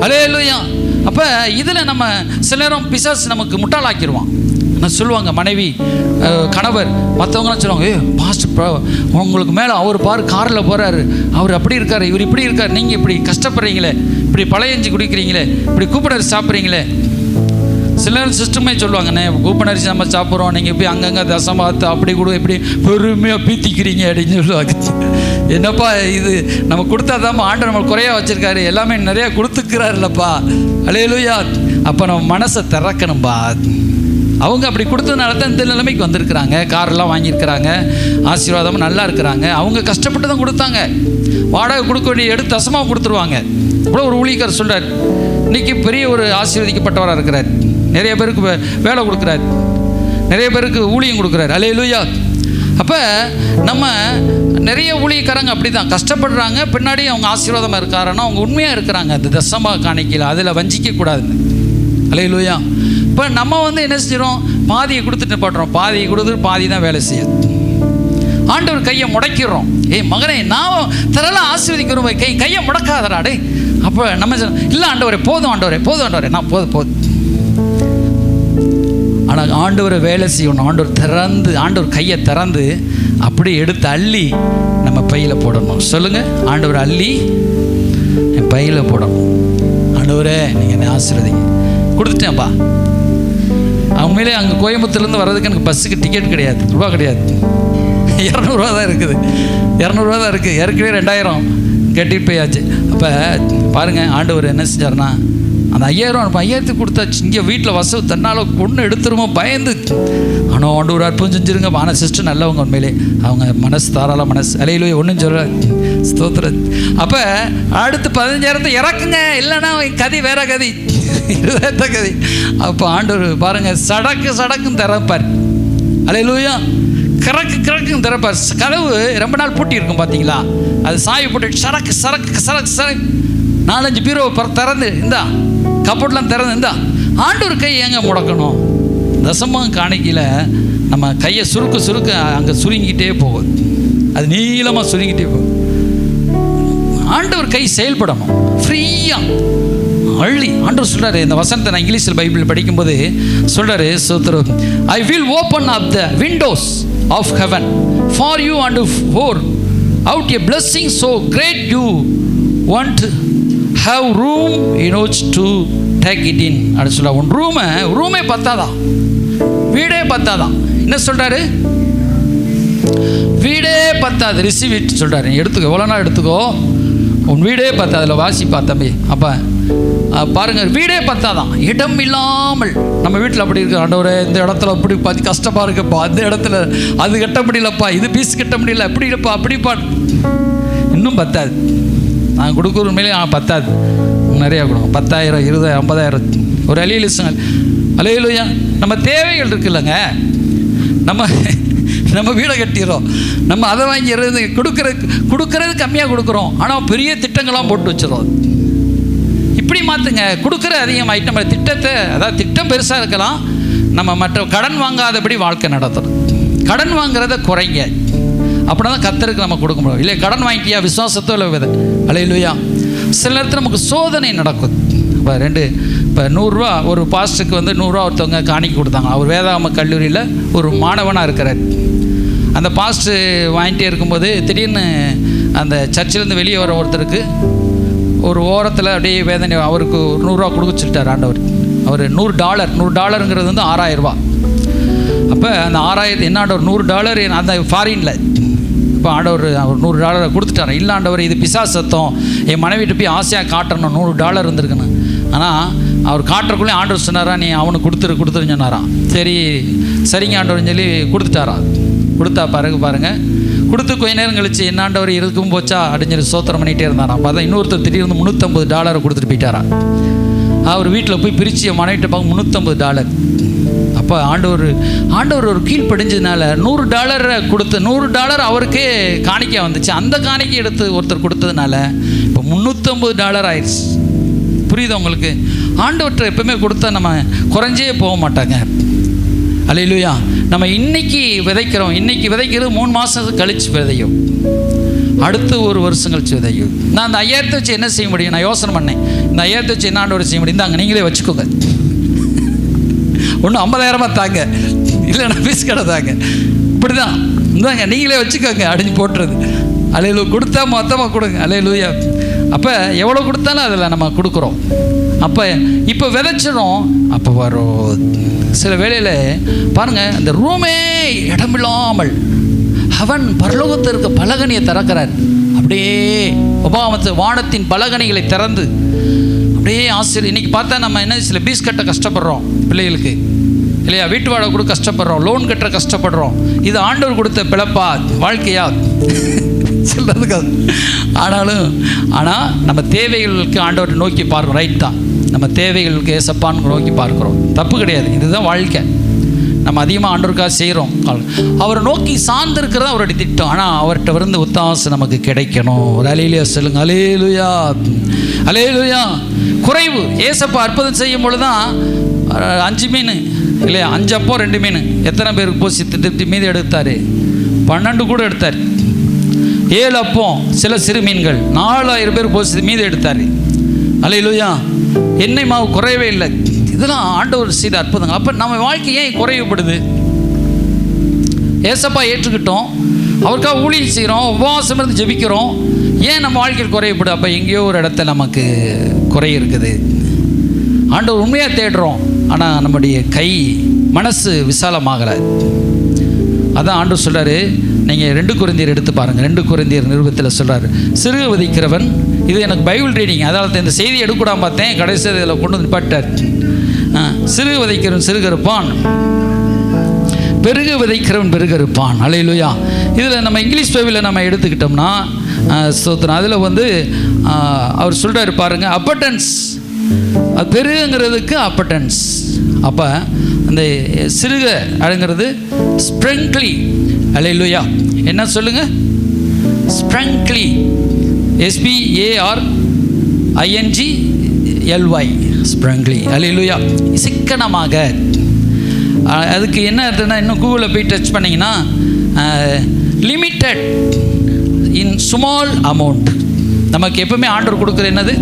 அல்லேலூயா. அப்போ இதில் நம்ம சில நேரம் பிசாசு நமக்கு முட்டாளாக்கிடுவான். நான் சொல்லுவாங்க, மனைவி கணவர் மற்றவங்களாம் சொல்லுவாங்க, பாஸ்டர் உங்களுக்கு மேலே அவர் பாரு காரில் போகிறாரு, அவர் அப்படி இருக்கார், இவர் இப்படி இருக்கார், நீங்கள் இப்படி கஷ்டப்படுறீங்களே, இப்படி பழையஞ்சி குடிக்கிறீங்களே, இப்படி கூப்பிடரிசி சாப்பிட்றீங்களே. சில நேரம் சிஸ்டமே சொல்லுவாங்கண்ணே, கூப்பனரிசி நம்ம சாப்பிட்றோம், நீங்கள் போய் அங்கங்கே தசமாத்து அப்படி கூட இப்படி பெருமையாக பீத்திக்கிறீங்க அப்படின்னு சொல்லுவாங்க. என்னப்பா இது, நம்ம கொடுத்தா தான் ஆண்டவர் நம்மளுக்கு குறையாக வச்சுருக்காரு, எல்லாமே நிறையா கொடுத்துக்கிறாருல்லப்பா. அல்லேலூயா. அப்போ நம்ம மனசை திறக்கணும்பா. அவங்க அப்படி கொடுத்ததுனால தான் இந்த நிலைமைக்கு வந்திருக்கிறாங்க. காரெல்லாம் வாங்கியிருக்கிறாங்க, ஆசீர்வாதமும் நல்லா இருக்கிறாங்க. அவங்க கஷ்டப்பட்டு தான் கொடுத்தாங்க. வாடகை கொடுக்க வேண்டிய எடுத்து தசமாக கொடுத்துருவாங்க. கூட ஒரு ஊழியக்காரர் சொல்கிறார், இன்றைக்கி பெரிய ஒரு ஆசீர்வதிக்கப்பட்டவராக இருக்கிறார், நிறைய பேருக்கு வேலை கொடுக்குறார், நிறைய பேருக்கு ஊழியம் கொடுக்குறாரு. அல்லேலூயா. அப்போ நம்ம நிறைய ஊழியக்காரங்க அப்படி தான் கஷ்டப்படுறாங்க, பின்னாடி அவங்க ஆசீர்வாதமாக இருக்காருன்னா அவங்க உண்மையாக இருக்கிறாங்க. அந்த தசமாக காணிக்கல அதில் வஞ்சிக்கக்கூடாதுன்னு. அல்லேலூயா. இப்போ நம்ம வந்து என்ன செஞ்சிடும், பாதியை கொடுத்துட்டு போடுறோம், பாதியை கொடுத்துட்டு பாதி தான் வேலை செய்யும். ஆண்டவர் கையை முடக்கிறோம். மகனே நான் தரலாம் ஆசீர்வதிக்கிறோம், கையை முடக்காதராடே. அப்போ நம்ம இல்லை ஆண்டவரே போதும், ஆண்டவரே போதும், ஆண்டவரே நான் போதும். ஆனால் ஆண்டவரை வேலை செய்யணும். ஆண்டவர் கையை திறந்து அப்படியே எடுத்து அள்ளி நம்ம பையில் போடணும். சொல்லுங்கள், ஆண்டவர் அள்ளி என் பையில் போடணும். ஆண்டவரே நீங்கள் என்ன ஆசீர்வதிங்க. கொடுத்துட்டேன்ப்பா. உண்மையிலே அங்கே கோயம்புத்தூர்லேருந்து வர்றதுக்கு எனக்கு பஸ்ஸுக்கு டிக்கெட் கிடையாது, ரூபா கிடையாது. 200 தான் இருக்குது. 200 தான் இருக்குது. ஏற்கனவே 2000 கட்டிட்டு போயாச்சு. அப்போ பாருங்கள், ஆண்டவர் என்ன செஞ்சார்னா அந்த 5000 கொடுத்தாச்சு. இங்கே வீட்டில் வசவு தன்னால் கொண்டு எடுத்துருமோ பயந்து. ஆனால் ஆண்டவர் அற்புதம் செஞ்சுருங்க. ஆனால் சிஸ்டர் நல்லவங்க, உண்மையிலே அவங்க மனசு தாராள மனசு. அலையிலோ ஒன்றும் சொல்ல ஸ்தோத்திர. அப்போ அடுத்து 15,000 இறக்குங்க, இல்லைன்னா கதி வேற கதி, 20,000 கதி. அப்போ ஆண்டவர் பாருங்கள், சடக்குன்னு திறப்பார். அலையிலூயா, கிறக்குன்னு திறப்பார். கதவு ரொம்ப நாள் பூட்டி இருக்கும் பார்த்தீங்களா, அது சாவி போட்டு சரக்கு 4-5 பீரோ திறந்து இந்தா, கப்போர்ட்லாம் திறந்து இந்தா. ஆண்டவர் கை எங்கே முடக்கணும்? தசமம் காணிக்கையில் நம்ம கையை சுருக்க அங்கே சுருங்கிக்கிட்டே போகும். அது நீளமாக சுருங்கிட்டே போகும். ஆண்டவர் கை செயல்படணும் ஃப்ரீயாக அள்ளி. ஆண்டவர் சொல்கிறாரு, இந்த வசனத்தை நான் இங்கிலீஷில் பைபிள் படிக்கும்போது சொல்கிறாரு, சோத்ரம், I will open up the windows of heaven for you and pour out a blessing so great you won't have room in which to take it in. அப்படின்னு சொல்ல, உன் ரூமே பத்தாதான், வீடே பத்தாதான். என்ன சொல்கிறாரு? வீடே பத்தாது, ரிசீவ் இட் சொல்கிறாரு. எடுத்துக்கோ, எவ்வளோ நாள் எடுத்துக்கோ, உன் வீடே பத்தாதுல. வாசிப்பா தம்பி. அப்போ பாருங்கள், வீடே பத்தாதான், இடம் இல்லாமல். நம்ம வீட்டில் அப்படி இருக்கு, ஆண்டவரே இந்த இடத்துல அப்படி பார்த்து கஷ்டமாக இருக்குப்பா, அந்த இடத்துல அது கட்ட முடியலப்பா, இது பீஸ் கட்ட முடியல, அப்படி இல்லைப்பா அப்படிப்பா, இன்னும் பத்தாது. நான் கொடுக்குற உண்மையிலே பத்தாது, நிறையா கொடுங்க. 10,000 20,000 50,000 ஒரு அலையிலுங்க. அலையிலுயா, நம்ம தேவைகள் இருக்குல்லங்க. நம்ம வீடை கட்டிடுறோம், நம்ம அதை வாங்கிறது, கொடுக்கறது கம்மியாக கொடுக்குறோம், ஆனால் பெரிய திட்டங்கள்லாம் போட்டு வச்சிடறோம். இப்படி மாற்றுங்க, கொடுக்குற அதிகமாகிட்டு நம்ம திட்டத்தை, அதாவது திட்டம் பெருசாக இருக்கலாம், நம்ம மற்ற கடன் வாங்காதபடி வாழ்க்கை நடத்தணும். கடன் வாங்குறத குறைங்க, அப்படின்னா தான் கர்த்தருக்கு நம்ம கொடுக்க முடியும். இல்லை கடன் வாங்கிட்டியா விசுவாசத்தோ இல்லை விதை. அலையிலுயா, சில நேரத்தில் நமக்கு சோதனை நடக்கும். இப்போ 100 ரூபா ஒரு பாஸ்டருக்கு 100 ரூபா ஒருத்தவங்க காணிக்கை கொடுத்தாங்க. அவர் வேதாகம கல்லூரியில் ஒரு மாணவனாக இருக்கிறார். அந்த பாஸ்டர் வாங்கிட்டே இருக்கும்போது திடீர்னு அந்த சர்ச்சிலேருந்து வெளியே வர ஒருத்தருக்கு ஒரு ஓரத்தில் அப்படியே வேதனை, அவருக்கு 100 ரூபா கொடுக்க சொல்லிட்டார் ஆண்டவர். அவர் $100 $6,000 ரூபா. அப்போ அந்த 6,000 என்ன ஆண்டவர் $100 அந்த ஃபாரினில். இப்போ ஆண்டவர் அவர் $100 கொடுத்துட்டார். இல்லை ஆண்டவர், இது பிசாசு சத்தம், என் மனைவிட்டு போய் ஆசையாக காட்டணும், $100 இருந்திருக்குன்னு. ஆனால் அவர் காட்டுறக்குள்ளே ஆண்டவர் சொன்னாரா, நீ அவனுக்கு கொடுத்துருன்னு சொன்னாராம். சரிங்க ஆண்டவர்னு சொல்லி கொடுத்துட்டாரா. கொடுத்தா பாருங்கள், கொடுத்து கொஞ்ச நேரம் கழிச்சு என்ன ஆண்டவர் இருக்கும் போச்சா அப்படின்னு சொல்லி சோத்திரம் பண்ணிகிட்டே இருந்தாராம். அப்போ தான் இன்னொருத்தர் திடீர்னு $350 கொடுத்துட்டு போயிட்டாரா. அவர் வீட்டில் போய் பிரித்து என் மனைவிட்ட பார்க்க $350. அப்போ ஆண்டவர் ஒரு கீழ்ப்படிஞ்சதுனால $100 கொடுத்து $100 அவருக்கே காணிக்கை வந்துச்சு. அந்த காணிக்கை எடுத்து ஒருத்தர் கொடுத்ததுனால இப்போ $350 ஆயிடுச்சு. புரியுது உங்களுக்கு? ஆண்டவர்கிட்ட எப்பவுமே கொடுத்தா நம்ம குறைஞ்சே போக மாட்டாங்க. அல்லேலூயா. நம்ம இன்னைக்கு விதைக்கிறோம், இன்னைக்கு விதைக்கிறது 3 மாதம் கழிச்சு விதையும், அடுத்து 1 வருஷம் கழிச்சு விதையும். நான் அந்த 5,000 வச்சு என்ன செய்ய முடியும்? நான் யோசனை பண்ணேன், இந்த 5,000 வச்சு என்ன ஆண்டவர் செய்ய முடியும்? இந்தாங்க நீங்களே வச்சுக்கோங்க, ஒன்றும் 50,000 தாங்க, இல்லைன்னா பீஸ் கடை தாங்க, இப்படி தான் இந்தாங்க நீங்களே வச்சுக்கோங்க அப்படின்னு போட்டுறது. அலையிலூ கொடுத்தா மொத்தமாக கொடுங்க. அலையிலூயா. அப்போ எவ்வளோ கொடுத்தாலும் அதில் நம்ம கொடுக்குறோம். அப்போ இப்போ விதைச்சிடும், அப்போ வரும். சில வேளையில் பாருங்கள், அந்த ரூமே இடமில்லாமல் அவன் பரலோகத்தில் இருக்க பலகனியை திறக்கிறார். அப்படியே உபாகமத்து வானத்தின் பலகனிகளை திறந்து அப்படியே ஆசிரியர். இன்றைக்கி பார்த்தா நம்ம என்ன சில பீஸ் கட்ட கஷ்டப்படுறோம் பிள்ளைகளுக்கு, இல்லையா? வீட்டு வாடகை கொடுக்க கஷ்டப்படுறோம், லோன் கட்ட கஷ்டப்படுறோம். இது ஆண்டவர் கொடுத்த பிழப்பா வாழ்க்கையா சொல்கிறதுக்கு. ஆனால் நம்ம தேவைகளுக்கு ஆண்டவரை நோக்கி பார்க்குறோம். ரைட் தான், நம்ம தேவைகளுக்கு ஏசப்பான்னு நோக்கி பார்க்குறோம், தப்பு கிடையாது. இதுதான் வாழ்க்கை. நம்ம அதிகமாக ஆண்டவருக்காக செய்கிறோம், அவரை நோக்கி சார்ந்திருக்கிறது அவருடைய திட்டம். ஆனால் அவர்கிட்ட இருந்து ஒத்தாசை நமக்கு கிடைக்கணும். ஒரு அலையிலுயா சொல்லுங்க, அலையிலுயா, அலையிலுயா. குறைவு ஏசப்பா அற்புதம் செய்யும் பொழுது தான் 5 மீன் இல்லையா, 5 அப்போ 2 மீன் எத்தனை பேருக்கு போசி திருப்தி மீதி எடுத்தார்? 12 கூட எடுத்தார். 7 அப்போ சில சிறு மீன்கள் 4,000 பேர் போசி மீதி எடுத்தார். அல்லேலூயா. எண்ணெய் மாவு குறையவே இல்லை. இதெல்லாம் ஆண்டவர் செய்த அற்புதங்கள். அப்போ நம்ம வாழ்க்கை ஏன் குறைவுபடுது? ஏசப்பா ஏற்றுக்கிட்டோம், அவருக்காக ஊழியம் செய்கிறோம், உபவாசம் இருந்து ஜெபிக்கிறோம், ஏன் நம்ம வாழ்க்கையில் குறைவுபடுது? அப்போ எங்கேயோ ஒரு இடத்துல நமக்கு குறை இருக்குது. ஆண்டவர் உண்மையாக தேடுறோம், ஆனால் நம்முடைய கை மனசு விசாலமாகலை. அதான் ஆண்டவர் சொல்கிறாரு, நீங்கள் 2 கொரிந்தியர் எடுத்து பாருங்கள். 2 கொரிந்தியர் நிருபத்தில் சொல்கிறார், சிறுக விதைக்கிறவன், இது எனக்கு பைபிள் ரீடிங், அதாவது இந்த செய்தி எடுக்கூடாம பார்த்தேன், கடைசி இதில் கொண்டு வந்து நிப்பாட்டார். சிறுக விதைக்கிறவன் சிறுக இருப்பான், பெருக விதைக்கிறவன் பெருக இருப்பான். அல்லேலூயா. இதில் நம்ம இங்கிலீஷ் பைபிளில் நம்ம எடுத்துக்கிட்டோம்னா ஸ்தோத்திரம், அதில் வந்து அவர் சொல்கிறாரு பாருங்கள், அப்பட்டன்ஸ், அது பெருகுங்கிறதுக்கு அப்பட்டன்ஸ். அப்போ அந்த சிறுக அப்படிங்கிறது ஸ்ப்ரிங்க்லி. அல்லேலூயா. என்ன சொல்லுங்கள்? ஸ்ப்ரிங்க்லி, SPARINGLY, ஸ்ப்ரிங்க்லி. அல்லேலூயா. சிக்கனமாக. அதுக்கு என்ன அர்த்தம்னா, இன்னும் கூகுளில் போய் டச் பண்ணிங்கன்னா லிமிட்டட் இன் ஸ்மால் அமௌண்ட். நமக்கு எப்பவுமே ஆர்டர் கொடுக்குற என்னது?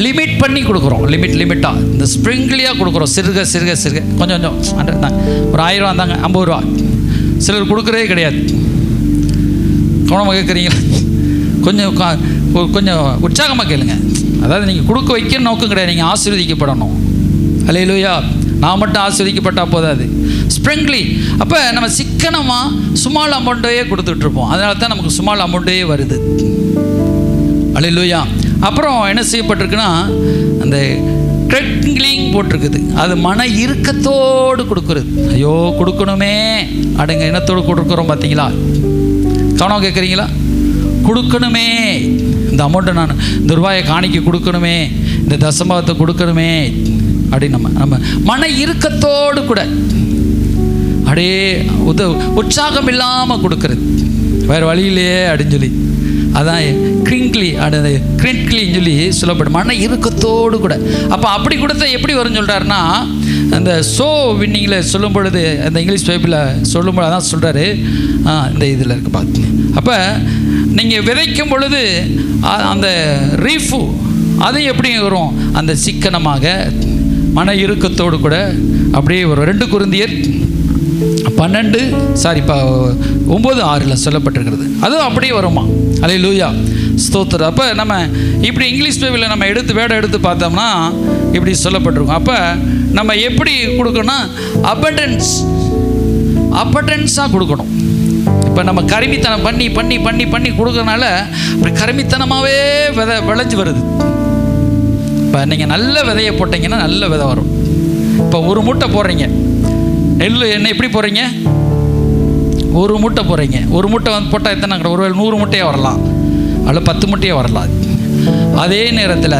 லிமிட் பண்ணி கொடுக்குறோம். லிமிட்டாக இந்த ஸ்ப்ரிங்க்லியாக கொடுக்குறோம். சிறுக சிறுக சிறுக கொஞ்சம் கொஞ்சம் தாங்க. ஒரு 1000 தாங்க, 50 ரூபா. சிலர் கொடுக்குறதே கிடையாது. கவனமாக கேட்குறீங்களா? கொஞ்சம் உற்சாகமாக கேளுங்க. அதாவது நீங்கள் கொடுக்க வைக்கிற நோக்கம் கிடையாது, நீங்கள் ஆசீர்வதிக்கப்படணும். அல்லேலூயா. நான் மட்டும் ஆஸ்வதிக்கப்பட்டால் போதாது. ஸ்ப்ரிங்க்லி. அப்போ நம்ம சிக்கனமாக ஸ்மால் அமௌண்ட்டையே கொடுத்துட்ருப்போம். அதனால தான் நமக்கு ஸ்மால் அமௌண்ட்டே வருது. அல்லேலூயா. அப்புறம் என்ன செய்யப்பட்டிருக்குன்னா, அந்த ட்ரெக்லிங் போட்டிருக்குது. அது மன இறுக்கத்தோடு கொடுக்குறது. ஐயோ கொடுக்கணுமே அப்படிங்க இனத்தோடு கொடுக்குறோம். பார்த்தீங்களா? கவனம் கேட்குறீங்களா? கொடுக்கணுமே, இந்த அமௌண்ட்டை நான் இந்த ரூபாயை காணிக்க கொடுக்கணுமே, இந்த தசமத்தை கொடுக்கணுமே அப்படின்னு நம்ம மன இறுக்கத்தோடு கூட அப்படியே உற்சாகம் இல்லாமல் கொடுக்கறது. வேறு வழியிலேயே அப்படின்னு சொல்லி, அதான் கிரிங்க்லி கிரிங்க்லின்னு சொல்லி சொல்லப்படும், மன இறுக்கத்தோடு கூட. அப்போ அப்படி கொடுத்தா எப்படி வரும்னு சொல்கிறாருன்னா, அந்த சோ வின்னிங்கில் சொல்லும் பொழுது, அந்த இங்கிலீஷ் பைபிளில் சொல்லும்போது அதான் சொல்கிறாரு, இந்த இதில் இருக்கு பார்த்து. அப்போ நீங்கள் விதைக்கும் பொழுது அந்த ரீஃபு அது எப்படி வரும்? அந்த சிக்கனமாக மன இறுக்கத்தோடு கூட அப்படியே ஒரு 2 கொரிந்தியர் 9:6 சொல்லப்பட்டிருக்கிறது. அதுவும் அப்படியே வருமா? அல்லேலூயா. ஸ்தோத்திரம். அப்போ நம்ம இப்படி இங்கிலீஷ் பைபிளில் நம்ம வேர்டை எடுத்து பார்த்தோம்னா இப்படி சொல்லப்பட்டிருக்கோம். அப்போ நம்ம எப்படி கொடுக்கணும்னா அப்பட்டன்ஸாக கொடுக்கணும். இப்போ நம்ம கருமித்தனம் பண்ணி பண்ணி பண்ணி பண்ணி கொடுக்கறனால அப்படி கருமித்தனமாகவே விளைஞ்சு வருது. இப்போ நீங்கள் நல்ல விதையை போட்டிங்கன்னா நல்ல விதை வரும். இப்போ ஒரு மூட்டை போடுறீங்க நெல், என்ன எப்படி போடுறீங்க? ஒரு மூட்டை போடுறீங்க. ஒரு மூட்டை வந்து போட்டால் எத்தனை கிடையாது? ஒருவேளை 100 மூட்டையாக வரலாம், அல்ல 10 மூட்டையாக வரலாம். அதே நேரத்தில்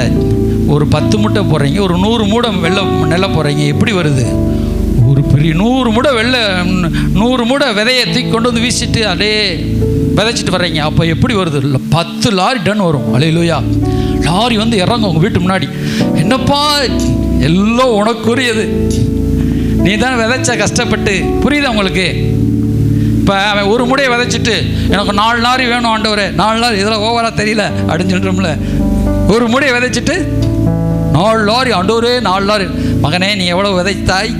ஒரு 10 மூட்டை போடுறீங்க, ஒரு 100 மூடை நெல்லை போடுறீங்க, எப்படி வருது? ஒரு பெரிய 100 மூடை 100 மூடை விதையை தூக்கி கொண்டு வந்து வீசிட்டு அப்படியே விதைச்சிட்டு வர்றீங்க. அப்போ எப்படி வருது? இல்லை 10 லாரி டன் வரும். அல்லேலூயா. லாரி வந்து இறங்கும் உங்கள் வீட்டு முன்னாடி. என்னப்பா எல்லாம் உனக்குரியது, நீ தான் விதைச்ச கஷ்டப்பட்டு. புரியுதா உங்களுக்கு? இப்போ அவன் ஒரு மூடையை விதைச்சிட்டு எனக்கு 4 லாரி வேணும் ஆண்டவரே, 4 லாரி, இதெல்லாம் ஓவராக தெரியல அப்படின்னு சொல்கிறோம்ல. ஒரு மூடையை விதைச்சிட்டு 4 லாரி ஆண்டவரே, 4 லாரி. மகனே நீ எவ்வளோ விதைத்தாய்?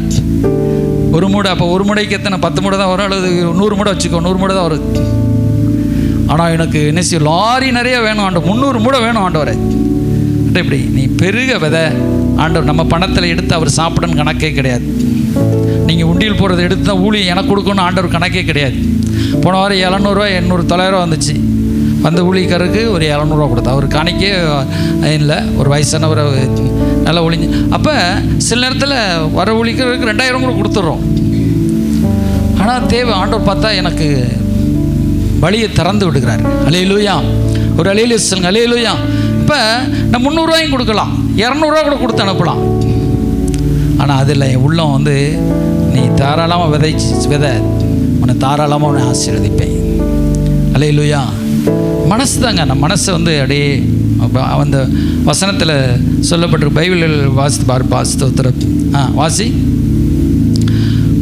ஒரு மூடை. அப்போ ஒரு மூடைக்கு எத்தனை? 10 மூடை தான் வரும், அல்லது 100 மூடை வச்சுக்கோ, 100 மூடை தான் வரும். ஆனால் எனக்கு என்ன செய்யும்? லாரி நிறைய வேணும் ஆண்டவர், 300 மூடை வேணும் ஆண்டவரே. இப்படி நீ பெருக விதை. ஆண்டவர் நம்ம பணத்தில் எடுத்து அவர் சாப்பிடன்னு கணக்கே கிடையாது. நீங்கள் உண்டியல் போடுறதை எடுத்து தான் ஊழியம் எனக்கு கொடுக்கணும் ஆண்டவர் கணக்கே கிடையாது. போன வாரம் 700 800 900 வந்துச்சு. வந்த ஊழியக்காரருக்கு ஒரு 700 கொடுத்தா, அவர் காணிக்கே இல்லை, ஒரு வயசானவர் நல்லா ஒழிஞ்சு. அப்போ சில நேரத்தில் வர ஊழியக்காரருக்கு 2000 கூட கொடுத்துட்றோம். ஆனால் தேவை ஆண்டவர் பார்த்தா எனக்கு வழியை திறந்து விடுகிறார். அல்லேலூயா. ஒரு அல்லேலூயா சொல்லுங்க. அல்லேலூயா. இப்போ நான் 300 ரூபாயும் கொடுக்கலாம், 200 ரூபா கூட கொடுத்து அனுப்பலாம். ஆனால் அதில் என் உள்ளம் வந்து நீ தாராளமாக விதை, உன்னை தாராளமாக உன்னை ஆசீர்வதிப்பேன். அல்லேலூயா. மனசு தாங்க. நம்ம மனசை வந்து அப்படியே அந்த வசனத்தில் சொல்லப்பட்டிருக்கு. பைபிளில் வாசித்து பாருப்பா. ஸ்தோத்திரம். வாசி.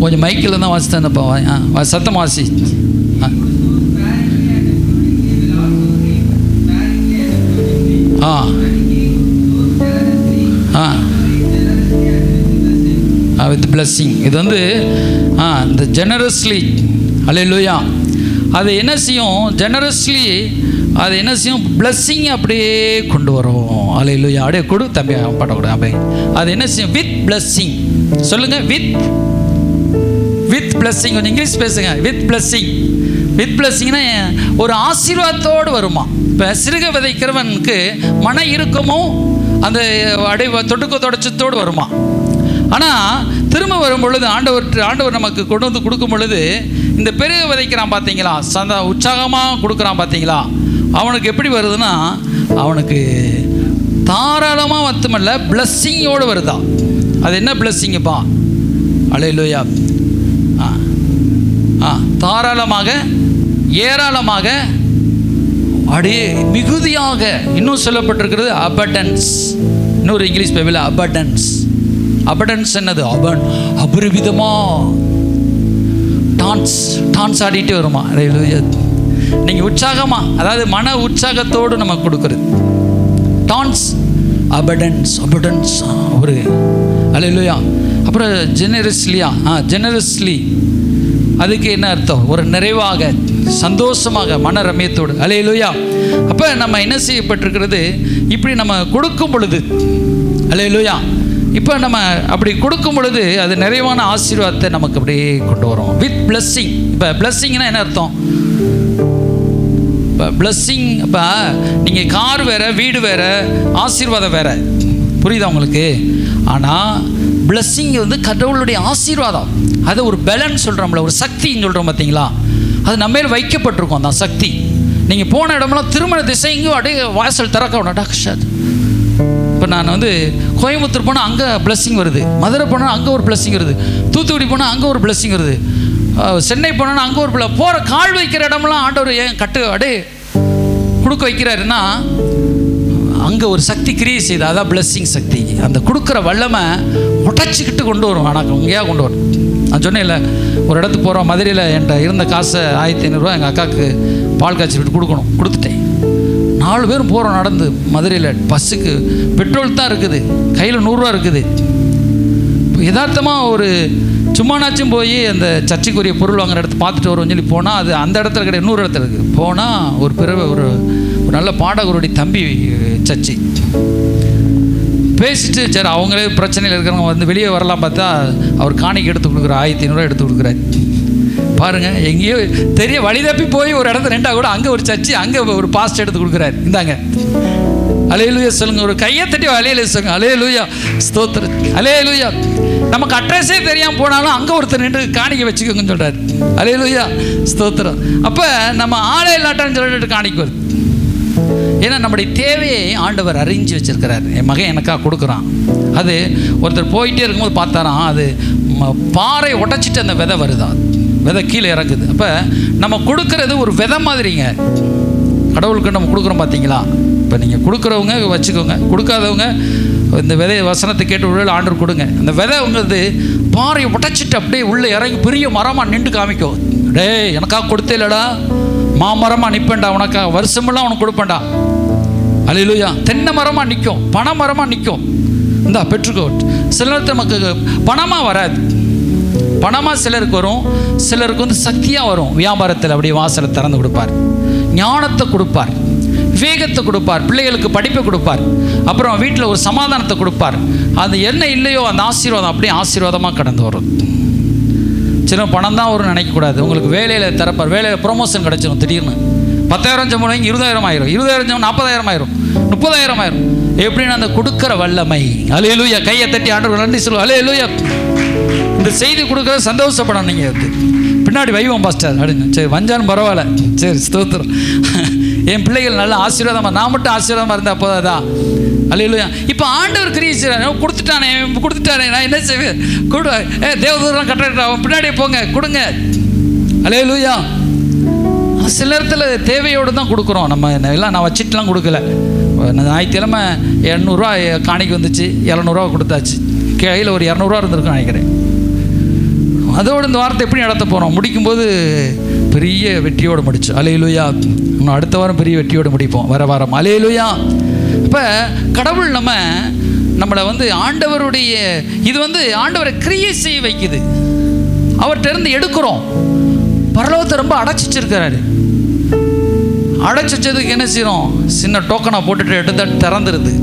கொஞ்சம் மைக்கில் தான் வாசித்தேன்ப்பா. சத்தம் வாசி. With blessing. இது வந்து இந்த ஜெனரஸ்லி, அல்லேலூயா, அது என்ன செய்யும்? ஜெனரஸ்லி அது என்ன செய்யும்? பிளஸ்ஸிங் அப்படியே கொண்டு வரும். அல்லேலூயா. அப்படியே கொடு தம்பி, பாடக்கூடாது அப்படியே. அது என்ன செய்யும்? With blessing. சொல்லுங்க, வித் பிளஸ்ஸிங். கொஞ்சம் இங்கிலீஷ் பேசுங்க. With blessing. வித் பிளஸ்ஸிங்னா ஒரு ஆசீர்வாதத்தோடு வருமா. இப்போ சிறுக விதைக்கிறவனுக்கு மன இறுக்கமும் அந்த தொட்டுக்க தொடச்சத்தோடு வருமா. ஆனால் திரும்ப வரும் பொழுது ஆண்டவர் நமக்கு கொண்டு வந்து கொடுக்கும் பொழுது இந்த பெருக விதைக்கிறான் பார்த்தீங்களா, உற்சாகமாக கொடுக்குறான் பார்த்தீங்களா, அவனுக்கு எப்படி வருதுன்னா அவனுக்கு தாராளமாக மட்டுமல்ல பிளஸ்ஸிங்கோடு வருதா. அது என்ன பிளஸ்ஸிங்கப்பா? அல்லேலூயா. தாராளமாக, ஏராளமாக, அப்படியே மிகுதியாக. இன்னும் சொல்லப்பட்டிருக்கிறது அபண்டன்ஸ். இன்னொரு இங்கிலீஷ் பைபிள் அபண்டன்ஸ். அபண்டன்ஸ் என்னது? அபரிவிதமா டான்ஸ் ஆடிட்டு வருமா. நீங்கள் உற்சாகமா, அதாவது மன உற்சாகத்தோடு நம்ம கொடுக்குறது டான்ஸ். அபண்டன்ஸ் ஒரு அல்லேலூயா. அப்புறம் ஜெனரஸ்லி அதுக்கு என்ன அர்த்தம்? ஒரு நிறைவாக, சந்தோஷமாக, மன ரம்யத்தோடு. அல்லேலூயா. அப்போ நம்ம என்ன செய்யப்பட்டிருக்கிறது? இப்படி நம்ம கொடுக்கும் பொழுது, அல்லேலூயா, இப்போ நம்ம அப்படி கொடுக்கும் பொழுது அது நிறைவான ஆசீர்வாதத்தை நமக்கு அப்படியே கொண்டு வரும் வித் பிளஸ்ஸிங். இப்போ பிளஸ்ஸிங்னா என்ன அர்த்தம்? இப்போ பிளஸ்ஸிங், இப்போ நீங்கள் கார் வேறு, வீடு வேறு, ஆசீர்வாதம் வேறு. புரியுதா உங்களுக்கு? ஆனால் பிளஸ்ஸிங் வந்து கடவுளுடைய ஆசீர்வாதம். அது ஒரு பலன் சொல்கிறோம்ல, ஒரு சக்தின்னு சொல்கிறோம் பார்த்தீங்களா, அது நம்ம மேல் வைக்கப்பட்டிருக்கோம் அந்த சக்தி. நீங்கள் போன இடமெல்லாம் திருமண திசை இங்கேயும் அப்படியே வாசல் திறக்க டாக்ஷாத். இப்போ நான் வந்து கோயம்புத்தூர் போனால் அங்கே பிளஸ்ஸிங் வருது, மதுரை போனால் அங்கே ஒரு பிளஸ்ஸிங் வருது, தூத்துக்குடி போனால் அங்கே ஒரு பிளஸ்ஸிங் வருது, சென்னை போனால் அங்கே ஒரு போகிற கால் வைக்கிற இடமெல்லாம் ஆண்டவர் ஏன் அப்படியே கொடுக்க வைக்கிறாருன்னா அங்கே ஒரு சக்தி கிரியை செய்து, அதான் பிளஸ்ஸிங் சக்தி. அந்த கொடுக்குற வல்லமை உடச்சிக்கிட்டு கொண்டு வரும். ஆனால் அங்கேயா கொண்டு வரும். நான் சொன்னேன் இல்லை, ஒரு இடத்துக்கு போகிறோம், மதுரையில் என்கிட்ட இருந்த காசை 1500 எங்கள் அக்காவுக்கு பால் காய்ச்சி விட்டு கொடுத்துட்டேன். 4 பேரும் போகிறோம் நடந்து மதுரையில். பஸ்ஸுக்கு பெட்ரோல் தான் இருக்குது, கையில் 100 ரூபா இருக்குது. யதார்த்தமாக ஒரு சும்மானாச்சும் போய் அந்த சர்ச்சைக்குரிய பொருள் வாங்குற இடத்த பார்த்துட்டு வருவோம்னு சொல்லி போனால் அது அந்த இடத்துல கிடையாது, இன்னொரு இடத்துல இருக்குது. போனால் ஒரு நல்ல பாடகருடைய தம்பி சர்ச்சை பேசிட்டு, சரி அவங்களே பிரச்சனையில் இருக்கிறவங்க வந்து வெளியே வரலாம் பார்த்தா அவர் காணிக்கு எடுத்து கொடுக்குற 1500 எடுத்து கொடுக்குறாரு. பாருங்கள், எங்கேயோ தெரிய வழி தப்பி போய் ஒரு இடத்துல ரெண்டா கூட அங்கே ஒரு சர்ச்சு, அங்கே ஒரு பாஸ்ட் எடுத்து கொடுக்குறாரு. இந்தாங்க, அல்லேலூயா சொல்லுங்க. ஒரு கையை தட்டி அல்லேலூயா சொல்லுங்க. அல்லேலூயா, ஸ்தோத்திரம், அல்லேலூயா. நமக்கு அட்ரஸே தெரியாமல் போனாலும் அங்கே ஒருத்தர் நின்று காணிக்க வச்சுக்கோங்கன்னு சொல்கிறார். அல்லேலூயா, ஸ்தோத்திரம். அப்போ நம்ம ஆளே இல்லாட்டான்னு சொல்லிட்டு காணிக்க வருது. ஏன்னா நம்முடைய தேவையை ஆண்டவர் அறிஞ்சு வச்சிருக்கிறார். என் மகன் எனக்காக கொடுக்குறான். அது ஒருத்தர் போயிட்டே இருக்கும்போது பார்த்தாராம், அது பாறை உடைச்சிட்டு அந்த விதை வருதா, விதை கீழே இறங்குது. அப்போ நம்ம கொடுக்கறது ஒரு விதை மாதிரிங்க. கடவுளுக்கு நம்ம கொடுக்குறோம் பார்த்தீங்களா. இப்போ நீங்கள் கொடுக்குறவங்க வச்சுக்கோங்க, கொடுக்காதவங்க இந்த விதை வசனத்தை கேட்டு உள்ள ஆண்டவர் கொடுங்க. அந்த விதை உங்கிறது பாறையை உடைச்சிட்டு அப்படியே உள்ளே இறங்கி பெரிய மரமாக நின்று காமிக்கும். டே எனக்காக கொடுத்தே இல்லடா, மாமரமாக நிற்பேன்டா, உனக்காக வருஷமெல்லாம் உனக்கு கொடுப்பேன்டா. அல்லேலூயா. தென்னை மரமாக நிற்கும், பனை மரமாக நிற்கும். இந்தா பெற்றுக்கோ. சிலருக்கு நமக்கு பணமாக வராது. பணமாக சிலருக்கு வரும், சிலருக்கு வந்து சக்தியாக வரும். வியாபாரத்தில் அப்படியே வாசலை திறந்து கொடுப்பார், ஞானத்தை கொடுப்பார், விவேகத்தை கொடுப்பார், பிள்ளைகளுக்கு படிப்பை கொடுப்பார், அப்புறம் வீட்டில் ஒரு சமாதானத்தை கொடுப்பார். அது என்ன இல்லையோ அந்த ஆசீர்வாதம் அப்படியே ஆசீர்வாதமாக கடந்து வரும். சின்ன பணம் தான் வரும்னு நினைக்கக்கூடாது. உங்களுக்கு வேலையில் திறப்பார், வேலையில் ப்ரொமோஷன் கிடைச்சிடும். திடீர்னு 10,000 சம்பளம் 20,000 ஆயிரும், 20,000 சம்பளம் 40,000 ஆயிரும், 30,000 ஆயிரும். எப்படின்னு அந்த கொடுக்குற வல்லமை. அல்லேலூயா. கையை தட்டி ஆண்டவர் நன்றி சொல்லுவோம். அல்லேலூயா. இந்த செய்தி கொடுக்குற சந்தோஷப்படணும். நீங்கள் வந்து பின்னாடி வைவோம் பாஸ்டர் அப்படின்னு. சரி வஞ்சாலும் பரவாயில்ல, சரி ஸ்தோத்திரம். என் பிள்ளைகள் நல்ல ஆசீர்வாதமாக, நான் மட்டும் ஆசீர்வாதமாக இருந்தால் போதாதான். அல்லேலூயா. இப்போ ஆண்டவர் கிரியை கொடுத்துட்டானே நான் என்ன செய்வேன்? கொடு, தேவதூரம் கட்டுற அவன் பின்னாடியே போங்க, கொடுங்க. அல்லேலூயா. சில இடத்துல தேவையோடு தான் கொடுக்குறோம். நம்ம எல்லாம் நான் வச்சுட்டுலாம் கொடுக்கல. ஞாயிற்றுக்கிழமை 800 ரூபா காணிக்கு வந்துச்சு, 700 ரூபா கொடுத்தாச்சு. கையில் ஒரு 200 ரூபா இருந்திருக்குன்னு நினைக்கிறேன். அதோடு இந்த வாரத்தை எப்படி நடத்த போகிறோம்? முடிக்கும்போது பெரிய வெற்றியோடு முடிச்சு. அல்லேலூயா. இன்னும் அடுத்த வாரம் பெரிய வெற்றியோடு முடிப்போம், வர வாரம். அல்லேலூயா. இப்போ கடவுள் நம்ம நம்மளை வந்து ஆண்டவருடைய இது வந்து ஆண்டவரை கிரியை செய்ய வைக்குது. அவர்கிட்ட இருந்து எடுக்கிறோம். பரலோகத்தை ரொம்ப அடைச்சிச்சிருக்கிறாரு. அடைச்சிச்சதுக்கு என்ன செய்யறோம்? சின்ன டோக்கனை போட்டுட்டு எடுத்தால் திறந்துருது.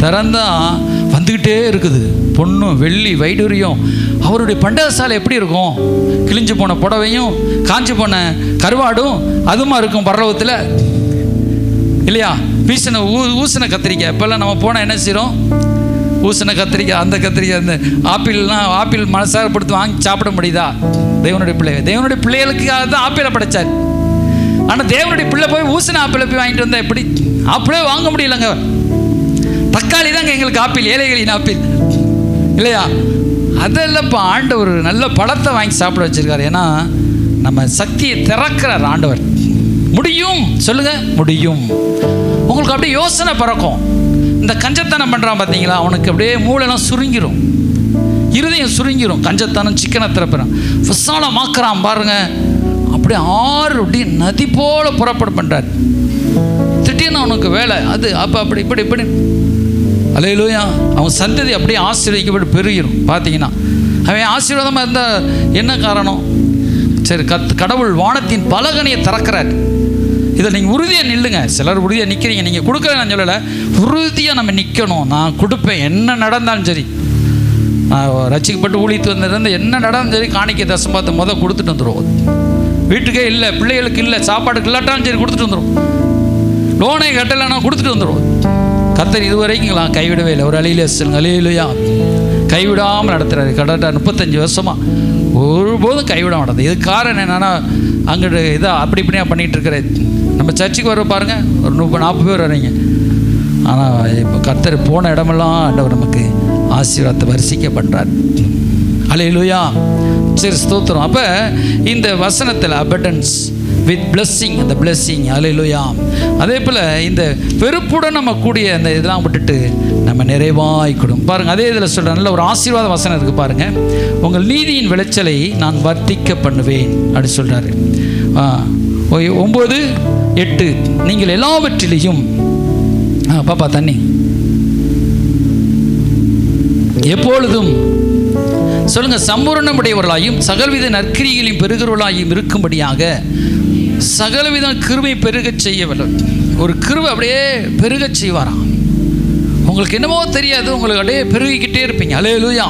திறந்தா வந்துக்கிட்டே இருக்குது. பொண்ணு வெள்ளி வைடூரியம். அவருடைய பண்டகசாலை எப்படி இருக்கும்? கிழிஞ்சு போன புடவையும் காஞ்சி போன கருவாடும் அதுமா இருக்கும் பரலோகத்தில் இல்லையா? வீசின ஊசின கத்திரிக்காய். இப்போல்லாம் நம்ம போனால் என்ன செய்கிறோம்? ஊசின கத்திரிக்காய், அந்த கத்திரிக்காய், அந்த ஆப்பிள் மனசார படுத்து வாங்கி சாப்பிட முடியுதா? தேவனுடைய பிள்ளைகளுக்காக தான் ஆப்பிளை படைச்சார். ஆனால் தேவனுடைய பிள்ளை போய் ஊசின ஆப்பிளை போய் வாங்கிட்டு வந்தால் எப்படி? ஆப்பிளே வாங்க முடியலங்க. தக்காளி தாங்க எங்களுக்கு ஆப்பிள், ஏழைகளின் ஆப்பிள் இல்லையா? அதெல்லாம் இப்போ ஆண்டவர் நல்ல பழத்தை வாங்கி சாப்பிட வச்சிருக்காரு. ஏன்னா நம்ம சக்தியை திறக்கிறார் ஆண்டவர். முடியும் சொல்லுங்க, முடியும். உங்களுக்கு அப்படியே யோசனை பிறக்கும். இந்த கஞ்சத்தனம் பண்ணுறான் பார்த்தீங்களா, அவனுக்கு அப்படியே மூளைலாம் சுருங்கிரும், இருதயம் சுருங்கிரும். கஞ்சத்தனம் சிக்கனை திறப்புறான், விசாலமாக்குறான் பாருங்க. அப்படியே ஆறு அப்படியே நதி போல புறப்பட பண்ணுறார். திடீர்னு அவனுக்கு வேலை அது அப்போ அப்படி இப்படி இப்படி அல்லேலூயா. அவன் சந்ததி அப்படியே ஆசீர்வதிக்கப்பட்டு பெருகிரும். பார்த்தீங்கன்னா அவன் ஆசீர்வாதமாக இருந்தால் என்ன காரணம்? சரி, கடவுள் வானத்தின் பலகனையை திறக்கிறார். இதை நீங்கள் உறுதியாக நில்லுங்க. சிலர் உறுதியாக நிற்கிறீங்க. நீங்கள் கொடுக்கல நான் சொல்லலை, உறுதியாக நம்ம நிற்கணும். நான் கொடுப்பேன், என்ன நடந்தாலும் சரி. நான் ரசிக்கப்பட்டு ஊழித்து வந்திருந்து என்ன நடந்தாலும் சரி, காணிக்கை தசம்பாத்து கொடுத்துட்டு வந்துடுவோம். வீட்டுக்கே இல்லை, பிள்ளைகளுக்கு இல்லை, சாப்பாடுக்கு இல்லாட்டாலும் சரி கொடுத்துட்டு வந்துடும். லோனை கட்டலைன்னா கொடுத்துட்டு வந்துடுவோம். கர்த்தர் இதுவரைக்கும் கைவிடவே இல்லை. ஒரு அலையிலே சொல்லுங்க, அலையிலையா கைவிடாமல் நடத்துகிறாரு. கடட்ட 35 வருஷமாக ஒருபோதும் கைவிட நடந்தது. இது காரணம் என்னென்னா, அங்கிட்டு இதாக அப்படி இப்படியா பண்ணிகிட்டு இருக்கிறேன். நம்ம சர்ச்சுக்கு வர பாருங்கள், ஒரு 30-40 பேர் வரீங்க. ஆனால் இப்போ கர்த்தர் போன இடமெல்லாம் ஆண்டவர் நமக்கு ஆசீர்வாதத்தை வரிசிக்க பண்ணுறார். அல்லேலூயா. சரி, ஸ்தோத்திரம். அப்போ இந்த வசனத்தில் அபண்டன்ஸ் வித் பிளெஸ்ஸிங், அந்த பிளெஸ்ஸிங், அல்லேலூயா. அதே போல் இந்த வெறுப்புடன் நம்ம கூடிய அந்த இதெல்லாம் விட்டுட்டு நம்ம நிறைவாய்க்கூடும் பாருங்கள். அதே இதில் சொல்கிற நல்ல ஒரு ஆசீர்வாத வசனம் இருக்குது பாருங்கள். உங்கள் நீதியின் விளைச்சலை நான் வர்த்திக்க பண்ணுவேன் அப்படி சொல்கிறாரு. 9:8 நீங்கள் எல்லாவற்றிலையும் பாப்பா தண்ணி எப்பொழுதும் சொல்லுங்க, சம்பூர்ணமுடையவர்களாயும் சகலவித நற்கிரிகளையும் பெருகிறவர்களாயும் இருக்கும்படியாக சகலவித கிருபை பெருகச் செய்யவர்கள். ஒரு கிருபை அப்படியே பெருகச் செய்வாராம். உங்களுக்கு என்னமோ தெரியாது, உங்களுக்கு அப்படியே பெருகிக்கிட்டே இருப்பீங்க. அல்லேலூயா.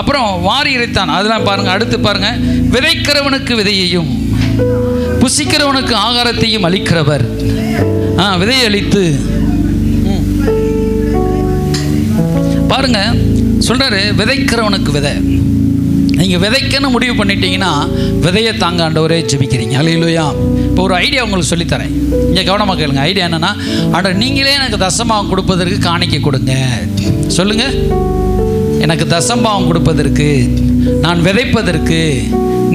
அப்புறம் வாரி இறைத்தான், அதெல்லாம் பாருங்க. அடுத்து பாருங்க, விதைக்கிறவனுக்கு விதையையும் புசிக்கிறவனுக்கு ஆகாரத்தையும் அளிக்கிறவர். விதையை அளித்து பாருங்க சொல்றாரு, விதைக்கிறவனுக்கு விதை. நீங்கள் விதைக்கன்னு முடிவு பண்ணிட்டீங்கன்னா விதையை தாங்க ஆண்டவரே ஜெபிக்கிறீங்க. அல்லேலூயா. இப்போ ஒரு ஐடியா உங்களுக்கு சொல்லித்தரேன், இங்கே கவனமாக கேளுங்க. ஐடியா என்னென்னா, ஆண்டவர் நீங்களே எனக்கு தசம்பாவம் கொடுப்பதற்கு காணிக்கை கொடுங்க. சொல்லுங்கள், எனக்கு தசம்பாவம் கொடுப்பதற்கு, நான் விதைப்பதற்கு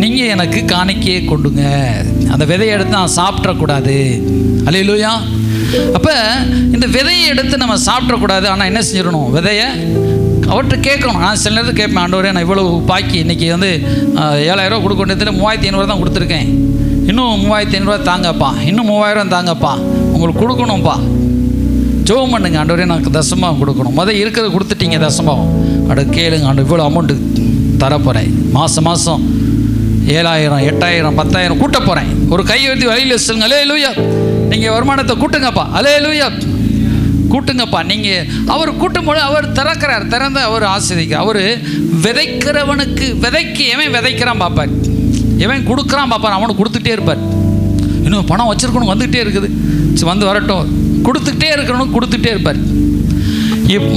நீங்கள் எனக்கு காணிக்கையை கொடுங்க. அந்த விதையை எடுத்து நான் சாப்பிட்றக்கூடாது. அல்லேலூயா. அப்போ இந்த விதையை எடுத்து நம்ம சாப்பிட்றக்கூடாது. ஆனால் என்ன செஞ்சிடணும்? விதையை அவர்கிட்ட கேட்கணும். நான் சில நேரத்தில் கேட்பேன், ஆண்டவரே நான் இவ்வளோ பாக்கி இன்றைக்கி வந்து 7,000 கொடுக்க வேண்டியதில் 3,500 தான் கொடுத்துருக்கேன். இன்னும் 3,500 தாங்கப்பா, இன்னும் 3,000 தாங்கப்பா, உங்களுக்கு கொடுக்கணும்ப்பா. ஜெபம் பண்ணுங்க, ஆண்டவரே எனக்கு தசம்பாவம் கொடுக்கணும். இருக்கிறத கொடுத்துட்டீங்க தசம்பாவம், அடுத்து கேளுங்க, ஆண்டு இவ்வளோ அமௌண்ட்டு தரப்போகிறேன். மாதம் 7,000, 8,000, 10,000 கூட்ட போகிறேன். ஒரு கை எழுதி வழியில் சொல்லுங்க, அல்லேலூயா. நீங்கள் வருமானத்தை கூட்டுங்கப்பா, அல்லேலூயா, கூட்டுங்கப்பா. நீங்கள் அவர் கூட்டும்போது அவர் திறக்கிறார், திறந்து அவர் ஆசீர்வதிக்கிறார். அவர் விதைக்கிறவனுக்கு விதைக்கு எவன் விதைக்கிறான் பார்ப்பார், எவன் கொடுக்குறான் பார்ப்பார், அவனுக்கு கொடுத்துட்டே இருப்பார். இன்னும் பணம் வச்சுருக்கணும், வந்துக்கிட்டே இருக்குது, வந்து வரட்டும், கொடுத்துக்கிட்டே இருக்கிறவனுக்கு கொடுத்துட்டே இருப்பார்.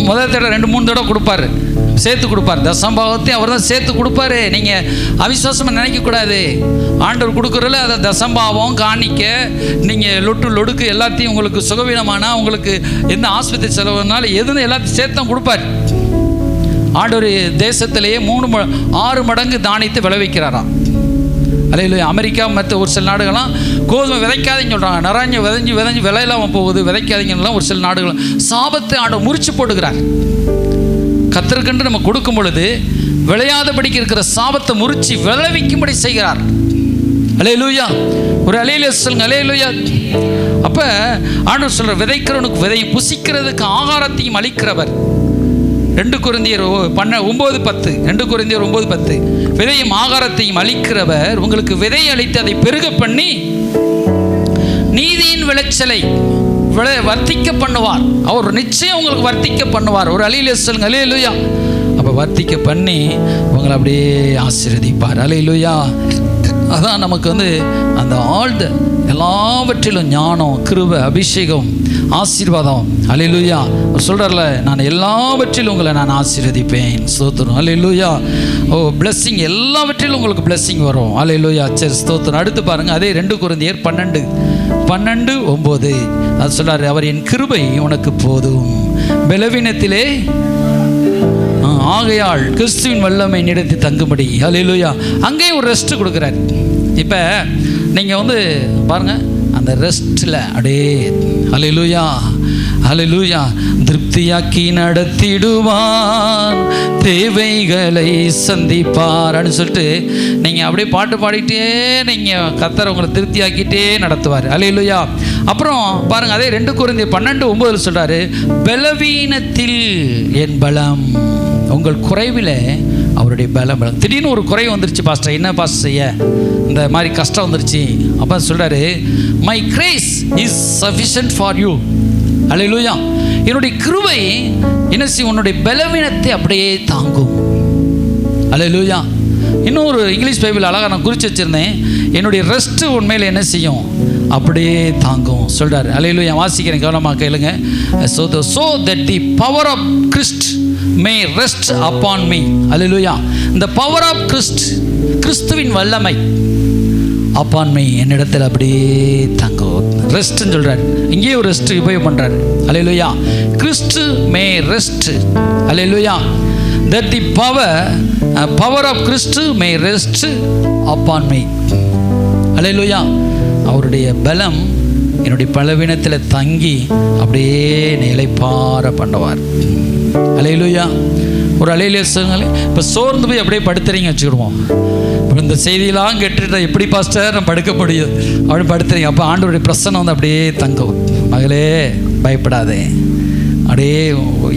முதல் தடவை 2-3 தடவை கொடுப்பார், சேர்த்து கொடுப்பார். தசம்பாவத்தையும் அவர் தான் சேர்த்து கொடுப்பாரு. நீங்கள் அவிசுவாசமாக நினைக்கக்கூடாது. ஆண்டவர் கொடுக்குறல அதை தசம்பாவம் காணிக்க, நீங்கள் லொடுக்கு எல்லாத்தையும், உங்களுக்கு சுகவீனமானா, உங்களுக்கு எந்த ஆஸ்பத்திரி செலவுனாலும் எதுன்னு எல்லாத்தையும் சேர்த்து தான் கொடுப்பார். ஆண்டவர் தேசத்திலேயே 6 மடங்கு தானியத்தை விளைவிக்கிறாராம். அல்லேலூயா. அமெரிக்கா மற்ற ஒரு சில நாடுகள்லாம் கோதுமை விதைக்காதீங்கன்னு சொல்கிறாங்க. நிறைஞ்சு விதைஞ்சு விலையில்லாமல் போகுது, விதைக்காதீங்கலாம் ஒரு சில நாடுகள் சாபத்தை ஆண்டவர் முறிச்சு போட்டுக்கிறார். கர்த்தருக்கென்று நம்ம கொடுக்கும் பொழுது விளையாதபடிக்கு இருக்கிற சாபத்தை முறிச்சு விளைவிக்கும்படி செய்கிறார். அல்லேலூயா. ஒரு அல்லேலூயா சொல்லுங்க, அல்லேலூயா. அப்போ ஆண்டவர் சொல்கிற, விதைக்கிறவனுக்கு விதையும் புசிக்கிறதுக்கு ஆகாரத்தையும் அளிக்கிறவர். 2 கொரிந்தியர் 9:10. 2 கொரிந்தியர் 9:10. விதையும் ஆகாரத்தையும் அளிக்கிறவர் உங்களுக்கு விதை அளித்து அதை பெருக பண்ணி நீதியின் விளைச்சலை வர்த்திக்க பண்ணுவார். அவர் நிச்சயம் உங்களுக்கு வர்த்திக்க பண்ணுவார். ஒரு அல்லேலூயா சொல்லுங்க. அல்லேலூயா. அப்போ வர்த்திக்க பண்ணி உங்களை அப்படியே ஆசீர்வதிப்பார். அல்லேலூயா. அதான் நமக்கு அந்த ஆழ்ந்த எல்லாவற்றிலும் ஞானம், கிருபை, அபிஷேகம், ஆசீர்வாதம். அல்லேலூயா. சொல்கிறார்ல, நான் எல்லாவற்றிலும் உங்களை நான் ஆசீர்வதிப்பேன். ஸ்தோத்திரம். அல்லேலூயா. ஓ பிளெஸ்ஸிங், எல்லாவற்றிலும் உங்களுக்கு பிளெஸ்ஸிங் வரும். அல்லேலூயா. சரி, ஸ்தோத்திரம். அடுத்து பாருங்கள், அதே 2 கொரிந்தியர் 12:9 அது சொல்கிறார், அவர் என் கிருபை உனக்கு போதும், பலவீனத்திலே ஆகையால் கிறிஸ்துவின் வல்லமை நினைத்து தங்கும்படி. அல்லேலூயா. அங்கேயே ஒரு ரெஸ்ட் கொடுக்குறாரு. இப்போ நீங்கள் பாருங்கள், அந்த ரெஸ்ட்டில் அப்படியே அல்லேலூயா அல்லேலூயா திருப்தியாக்கி நடத்திடுவார், தேவைகளை சந்திப்பார் அப்படின்னு சொல்லிட்டு நீங்கள் அப்படியே பாட்டு பாடிட்டே நீங்கள் கர்த்தர் உங்களை திருப்தியாக்கிட்டே நடத்துவார். அல்லேலூயா. அப்புறம் பாருங்கள், அதே 2 கொரிந்தியர் 12:9 சொல்கிறாரு, பலவீனத்தில் என் பலம், உங்கள் குறைவில் அவருடைய பலம். திடீர்னு ஒரு குறை வந்துருச்சு பாஸ்டர், என்ன பாஸ்டர் செய்ய, இந்த மாதிரி கஷ்டம் வந்துருச்சு. அப்போ சொல்கிறாரு, my grace is sufficient for you. அல்லேலூயா. என்னுடைய கிருபை என்ன செய்யும், உன்னுடைய பலவீனத்தை அப்படியே தாங்கும். அல்லேலூயா. இன்னொரு இங்கிலீஷ் பைபிள் அழகாக நான் குறித்து வச்சுருந்தேன், என்னுடைய ரெஸ்ட்டு உண்மையில் என்ன செய்யும், அப்படியே தாங்கும் சொல்கிறார். அல்லேலூயா. வாசிக்கிறேன், கவனமாக கேளுங்க. So that the power of Christ may rest upon me. Hallelujah. The power of Christ, கிறிஸ்துவின் வல்லமை upon me, என்னிடத்தில் அப்படியே தங்கும். ரெஸ்ட்னு சொல்கிறார். இங்கேயே ஒரு ரெஸ்ட் உபயோகம் பண்ணுறாரு. அல்லேலூயா. கிறிஸ்து மே ரெஸ்ட். அல்லேலூயா. that the power of Christ may rest upon me. அல்லேலூயா. அவருடைய பலம் என்னுடைய பலவீனத்தில் தங்கி அப்படியே நிலைப்பார பண்ணுவார். அல்லேலூயா. ஒரு அல்லேலூயா சொல்லுங்களேன். இப்போ சோர்ந்து போய் அப்படியே படுத்துறீங்க வச்சுக்கிடுவோம். இப்போ இந்த செய்தியெல்லாம் கேட்டுட்டு எப்படி பாஸ்டர் நான் படுக்க முடியும் அப்படி படுத்துறீங்க. அப்போ ஆண்டவருடைய பிரசன்னம் அப்படியே தங்கும். மகளே பயப்படாதே, அப்படியே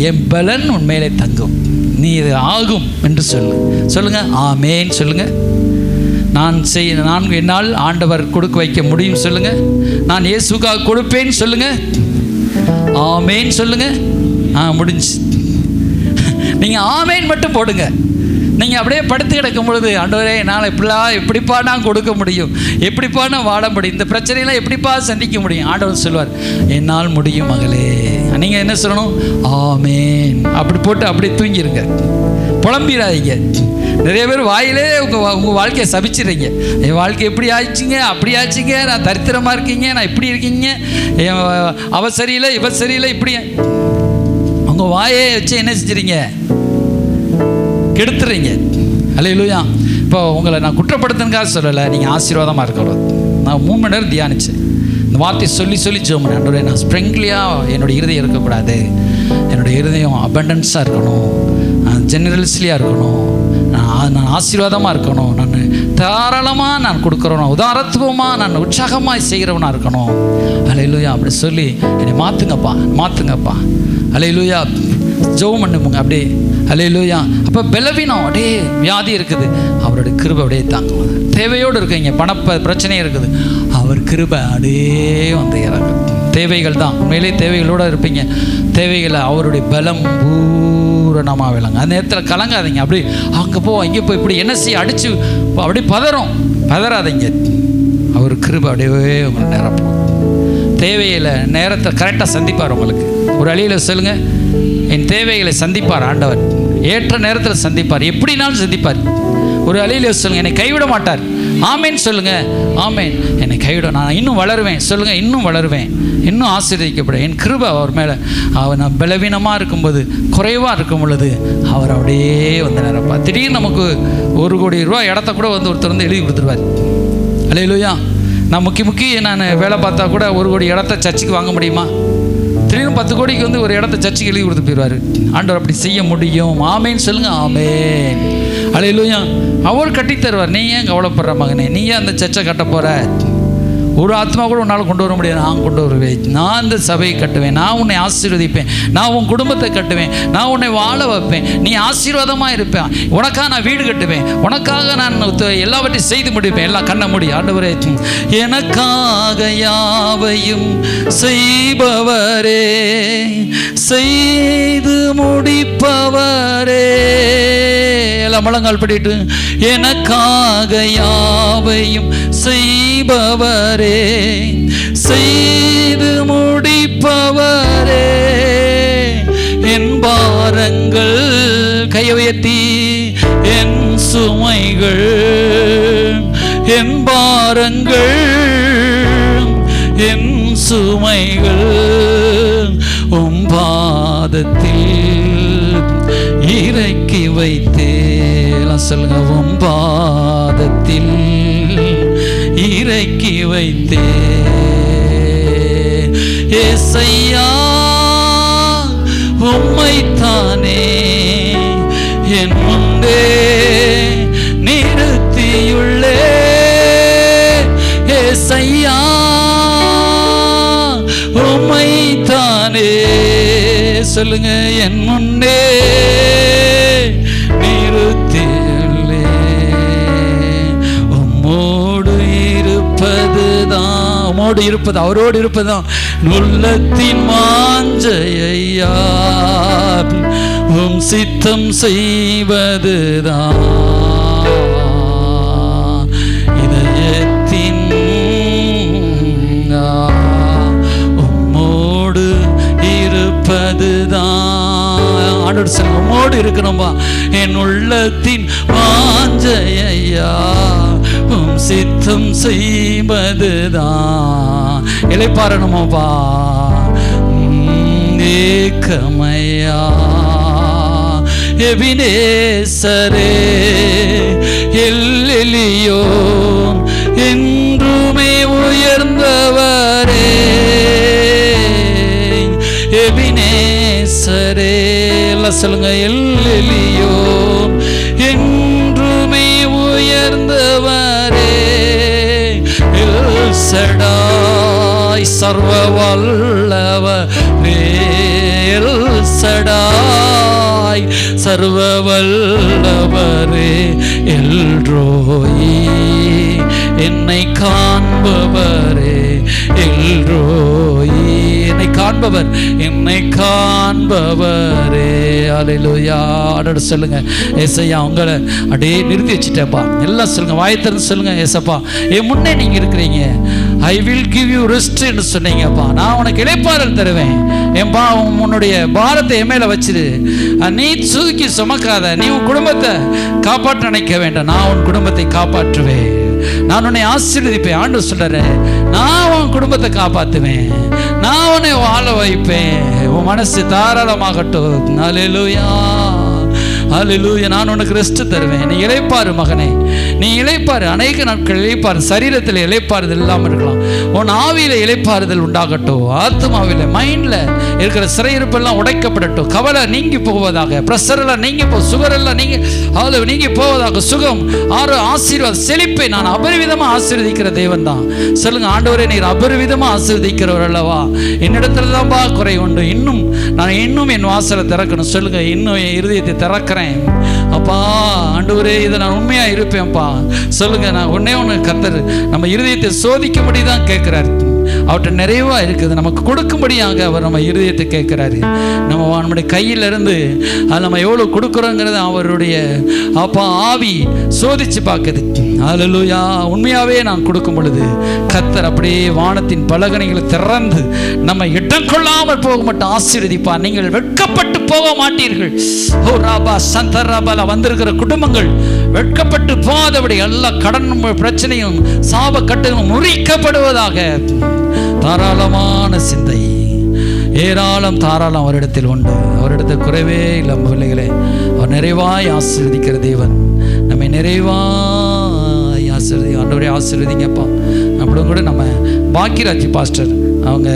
என் பலன் உண்மையிலே தங்கும், நீ இது ஆகும் என்று சொல்லுங்க. ஆமேன் சொல்லுங்க. நான் என்னால் ஆண்டவர் கொடுக்க வைக்க முடியும் சொல்லுங்க. நான் இயேசுக்காக கொடுப்பேன் சொல்லுங்க. ஆமேன் சொல்லுங்க. முடிஞ்சு. நீங்கள் ஆமேன் மட்டும் போடுங்க. நீங்கள் அப்படியே படுத்து கிடக்கும் பொழுது, ஆண்டவரே என்னால் எப்படிப்பா நான் கொடுக்க முடியும், எப்படிப்பா நான் வாழ முடியும், இந்த பிரச்சனையெல்லாம் எப்படிப்பா சந்திக்க முடியும், ஆண்டவர் சொல்வார், என்னால் முடியும் மகளே. நீங்கள் என்ன சொல்லணும், ஆமேன் அப்படி போட்டு அப்படியே தூங்கிடுங்க, புலம்பிடாதீங்க. நிறைய பேர் வாயிலே உங்கள் வாழ்க்கையை சபிச்சிடுறீங்க. என் வாழ்க்கை எப்படி ஆச்சுங்க, அப்படி ஆச்சுங்க, நான் தரித்திரமாக இருக்கீங்க, நான் இப்படி இருக்கீங்க, அவ சரியில்லை இவ சரியில்லை, இப்படி உங்கள் வாயை வச்சு என்ன செஞ்சுறீங்க, கெடுத்துறீங்க. அல்லேலூயா. இப்போ உங்களை நான் குற்றப்படுத்துனதுக்காக சொல்லலை, நீங்கள் ஆசீர்வாதமாக இருக்கணும். நான் 3 மணி நேரம் தியானித்தேன். இந்த வார்த்தையை சொல்லி ஜெபம் பண்ணேன். ஆண்டவரே, நான் ஸ்ப்ரிங்க்லியாக என்னுடைய இருதயம் இருக்கக்கூடாது, என்னுடைய இருதயம் அபண்டன்ஸாக இருக்கணும், ஜெனரல்ஸ்லியாக இருக்கணும், நான் ஆசீர்வாதமாக இருக்கணும், நான் தாராளமாக நான் கொடுக்குறவனா, உதாரத்துவமாக நான் உற்சாகமாக செய்கிறவனாக இருக்கணும். அல்லேலூயா. அப்படி சொல்லி என்னை மாற்றுங்கப்பா. அல்லேலூயா. ஜெபம் பண்ணுங்க அப்படியே. அல்லேலூயா. அப்போ பலவீனம் அப்படியே வியாதி இருக்குது, அவருடைய கிருபை அப்படியே தாங்குவாங்க. தேவையோடு இருக்கீங்க, பிரச்சனை இருக்குது, அவர் கிருபை அப்படியே இறங்கும். தேவைகள் தான் உண்மையிலே தேவைகளோடு இருப்பீங்க. தேவைகளை அவருடைய பலம் பூரணமாக விளங்க. அந்த நேரத்தில் கலங்காதீங்க. அப்படி அங்கே இங்கே இப்படி என்ன செய்ய அடித்து அப்படியே பதறாதீங்க. அவர் கிருபை அப்படியே உங்களை நிரப்பும். தேவையில் நேரத்தை கரெக்டாக சந்திப்பார். உங்களுக்கு ஒரு அழியில் சொல்லுங்கள், என் தேவைகளை சந்திப்பார் ஆண்டவர், ஏற்ற நேரத்தில் சந்திப்பார், எப்படினாலும் சந்திப்பார். ஒரு அழியில் சொல்லுங்கள், என்னை கைவிட மாட்டார். ஆமேன் சொல்லுங்கள். ஆமேன். என்னை கைவிட, நான் இன்னும் வளருவேன் சொல்லுங்கள், இன்னும் வளருவேன், இன்னும் ஆசீர்வதிக்கப்படும். என் கிருபை அவர் மேலே. அவர் நான் பலவீனமாக இருக்கும்போது, குறைவாக இருக்கும் பொழுது அவர் அப்படியே நிரப்பார். திடீர்னு நமக்கு 1 கோடி ரூபா இடத்த கூட ஒருத்தர் எழுதி கொடுத்துருவார். அல்லேலூயா. நான் முக்கி நான் வேலை பார்த்தா கூட 1 கோடி இடத்த சர்ச்சுக்கு வாங்க முடியுமா? திடீர்னு 10 கோடிக்கு ஒரு இடத்த சர்ச்சுக்கு எழுதி கொடுத்து போயிடுவார். ஆண்டவர் அப்படி செய்ய முடியும். ஆமேன்னு சொல்லுங்க. ஆமேன். அல்லேலூயா. அவர் கட்டி தருவார். நீ ஏன் கவலைப்படுற மகனே, நீ ஏன் அந்த சர்ச்சை கட்ட போகிற? ஒரு ஆத்மா கூட உன்னால் கொண்டு வர முடியாது, நான் கொண்டு வருவேன். நான் இந்த சபையை கட்டுவேன், நான் உன்னை ஆசீர்வதிப்பேன், நான் உன் குடும்பத்தை கட்டுவேன், நான் உன்னை வாழ வைப்பேன், நீ ஆசீர்வாதமாக இருப்பேன், உனக்காக நான் வீடு கட்டுவேன், உனக்காக நான் எல்லாவற்றையும் செய்து முடிப்பேன். எல்லாம் கண்ண முடி. ஆண்டவரே, எனக்காக யாவையும் செய்பவரே, செய்து முடிப்பவரே. எல்லாம் முழங்கால் படிட்டு, எனக்காக யாவையும் செய்பவரே, செய்து முடிப்பவரே. என் பாரங்கள் கையை உயர்த்தி, என் சுமைகள், என் பாரங்கள், என் சுமைகள் உம் பாதத்தில் இறக்கி வைத்தே. சொல்லுங்க, உம் பாதத்தில் இறக்கி வைத்தே. ஏசையா உம்மைத்தானே என் முன்னே நிறுத்தியுள்ளே. ஏசையா உம்மைத்தானே சொல்லுங்க, என் முன்னே நிறுத்தியுள்ளே. உம்மோடு இருப்பதுதான், உம்மோடு இருப்பது, அவரோடு இருப்பதுதான் உள்ளத்தின் வாஞ்சையா. உம் சித்தம் செய்வதுதான் இதயத்தின். உம்மோடு இருப்பதுதான். ஆண்டவர் சொல்லுங்க, உம்மோடு இருக்கணும்பா, என் உள்ளத்தின் வாஞ்சையா. உம் சித்தம் செய்வதுதான். இளைப்பாறணுமாப்பா. ஏக்கமையா எபினேசரே, எல்லியோன் என்றுமே உயர்ந்தவரே. எபினேசரே எல்லாம் சொல்லுங்க, எல்லியோன் என்றுமே உயர்ந்தவரே. எல் சடாய் சர்வ வல்லவரே, எல் சடாய் சர்வ வல்லவரே. எல்ரோயி என்னை காண்பவரே, எல்ரோயி என்னை காண்பவர், என்னை காண்பவரே. அல்லேலூயா. ஆண்டவரே சொல்லுங்க, ஏசையா உங்களை அப்படியே நிறுத்தி வச்சுட்டேப்பா. எல்லாம் சொல்லுங்க, வாய் திறந்து சொல்லுங்க, ஏசப்பா என் முன்னே நீங்க இருக்கிறீங்க. ஐ வில் கிவ் யூ ரெஸ்ட் என்று சொன்னீங்கப்பா. நான் உனக்கு இளைப்பாறல் தருவேன். என்பா உன்னுடைய பாரத்தை என் மேல வச்சிரு. நீ தூக்கி சுமக்காத. நீ உன் குடும்பத்தை காப்பாற்ற நினைக்க வேண்டாம். நான் உன் குடும்பத்தை காப்பாற்றுவேன். நான் உன்னை ஆசீர்வதிப்பேன். ஆண்டவர் சொல்றேன், நான் உன் குடும்பத்தை காப்பாற்றுவேன், நான் உன்னை வாழ வைப்பேன். உன் மனசு தாராளமாகட்டும். அல்லேலூயா, அல்லேலூயா. நான் உனக்கு ரெஸ்ட் தருவேன். நீ இளைப்பாரு மகனே, நீ இளைப்பாரு. அநேக நாட்கள் இளைப்பாரு. சரீரத்தில் இளைப்பாறுதல் இல்லாமல் இருக்கலாம். உன் ஆவியில இளைப்பாறுதல் உண்டாகட்டும். ஆத்மாவில, மைண்ட்ல இருக்கிற சிறையிருப்பெல்லாம் உடைக்கப்படட்டும். கவலை நீங்கி போவதாக, பிரஷர் எல்லாம் நீங்கி சுகர் எல்லாம் நீங்கி போவதாக. சுகம், ஆசீர்வாதம், செழிப்பை நான் அபரிவிதமா ஆசீர்வதிக்கிற தேவன் தான். சொல்லுங்க, ஆண்டவரே நீர் அபரிவிதமா ஆசீர்வதிக்கிறவர் அல்லவா. என்னிடத்துல தான்பா குறை உண்டு. நான் இன்னும் என் வாசலை திறக்கணும். சொல்லுங்க, இன்னும் என் இருதயத்தை திறக்கிறேன் அப்பா. ஆண்டவரே இதை நான் உண்மையா இருப்பேன்ப்பா. சொல்லுங்க, நான் ஒண்ணு கர்த்தர் நம்ம இருதயத்தை சோதிக்கும்படி தான் கேட்கிறாரு. அவர்கிட்ட நிறைவா இருக்குது, நமக்கு கொடுக்கும்படியாக அவர் நம்ம இருதயத்தை கேட்கிறாரு. நம்முடைய கையிலிருந்து அது நம்ம எவ்வளவு கொடுக்குறோங்கிறது அவருடைய அப்பா ஆவி சோதிச்சு பார்க்குது. அல்லேலூயா. உண்மையாவே நான் கொடுக்கும் பொழுது கர்த்தர் அப்படியே வானத்தின் பலகணிகளை திறந்து நம்ம இடம் கொள்ளாமல் போக மாட்டோம், ஆசீர்வதிப்பார். நீங்கள் வெட்கப்பட்டு போக மாட்டீர்கள். ஓ ராபா சந்தராபால வந்திருக்கிற குடும்பங்கள் வெட்கப்பட்டு போகாதபடி எல்லா கடன் பிரச்சனையும் சாப கட்டுகளும் முறிக்கப்படுவதாக. தாராளமான சிந்தை, ஏராளம் தாராளம் அவரிடத்தில் உண்டு. அவரிடத்தில் குறைவே இல்லை பிள்ளைகளே. அவர் நிறைவாய் ஆசீர்வதிக்கிற தேவன். நம்மை நிறைவாய் ஆசீர்வதி. ஆண்டவரே ஆசீர்வதிங்கப்பா. நம்மளும் கூட நம்ம பாக்கியராஜ் பாஸ்டர் அவங்க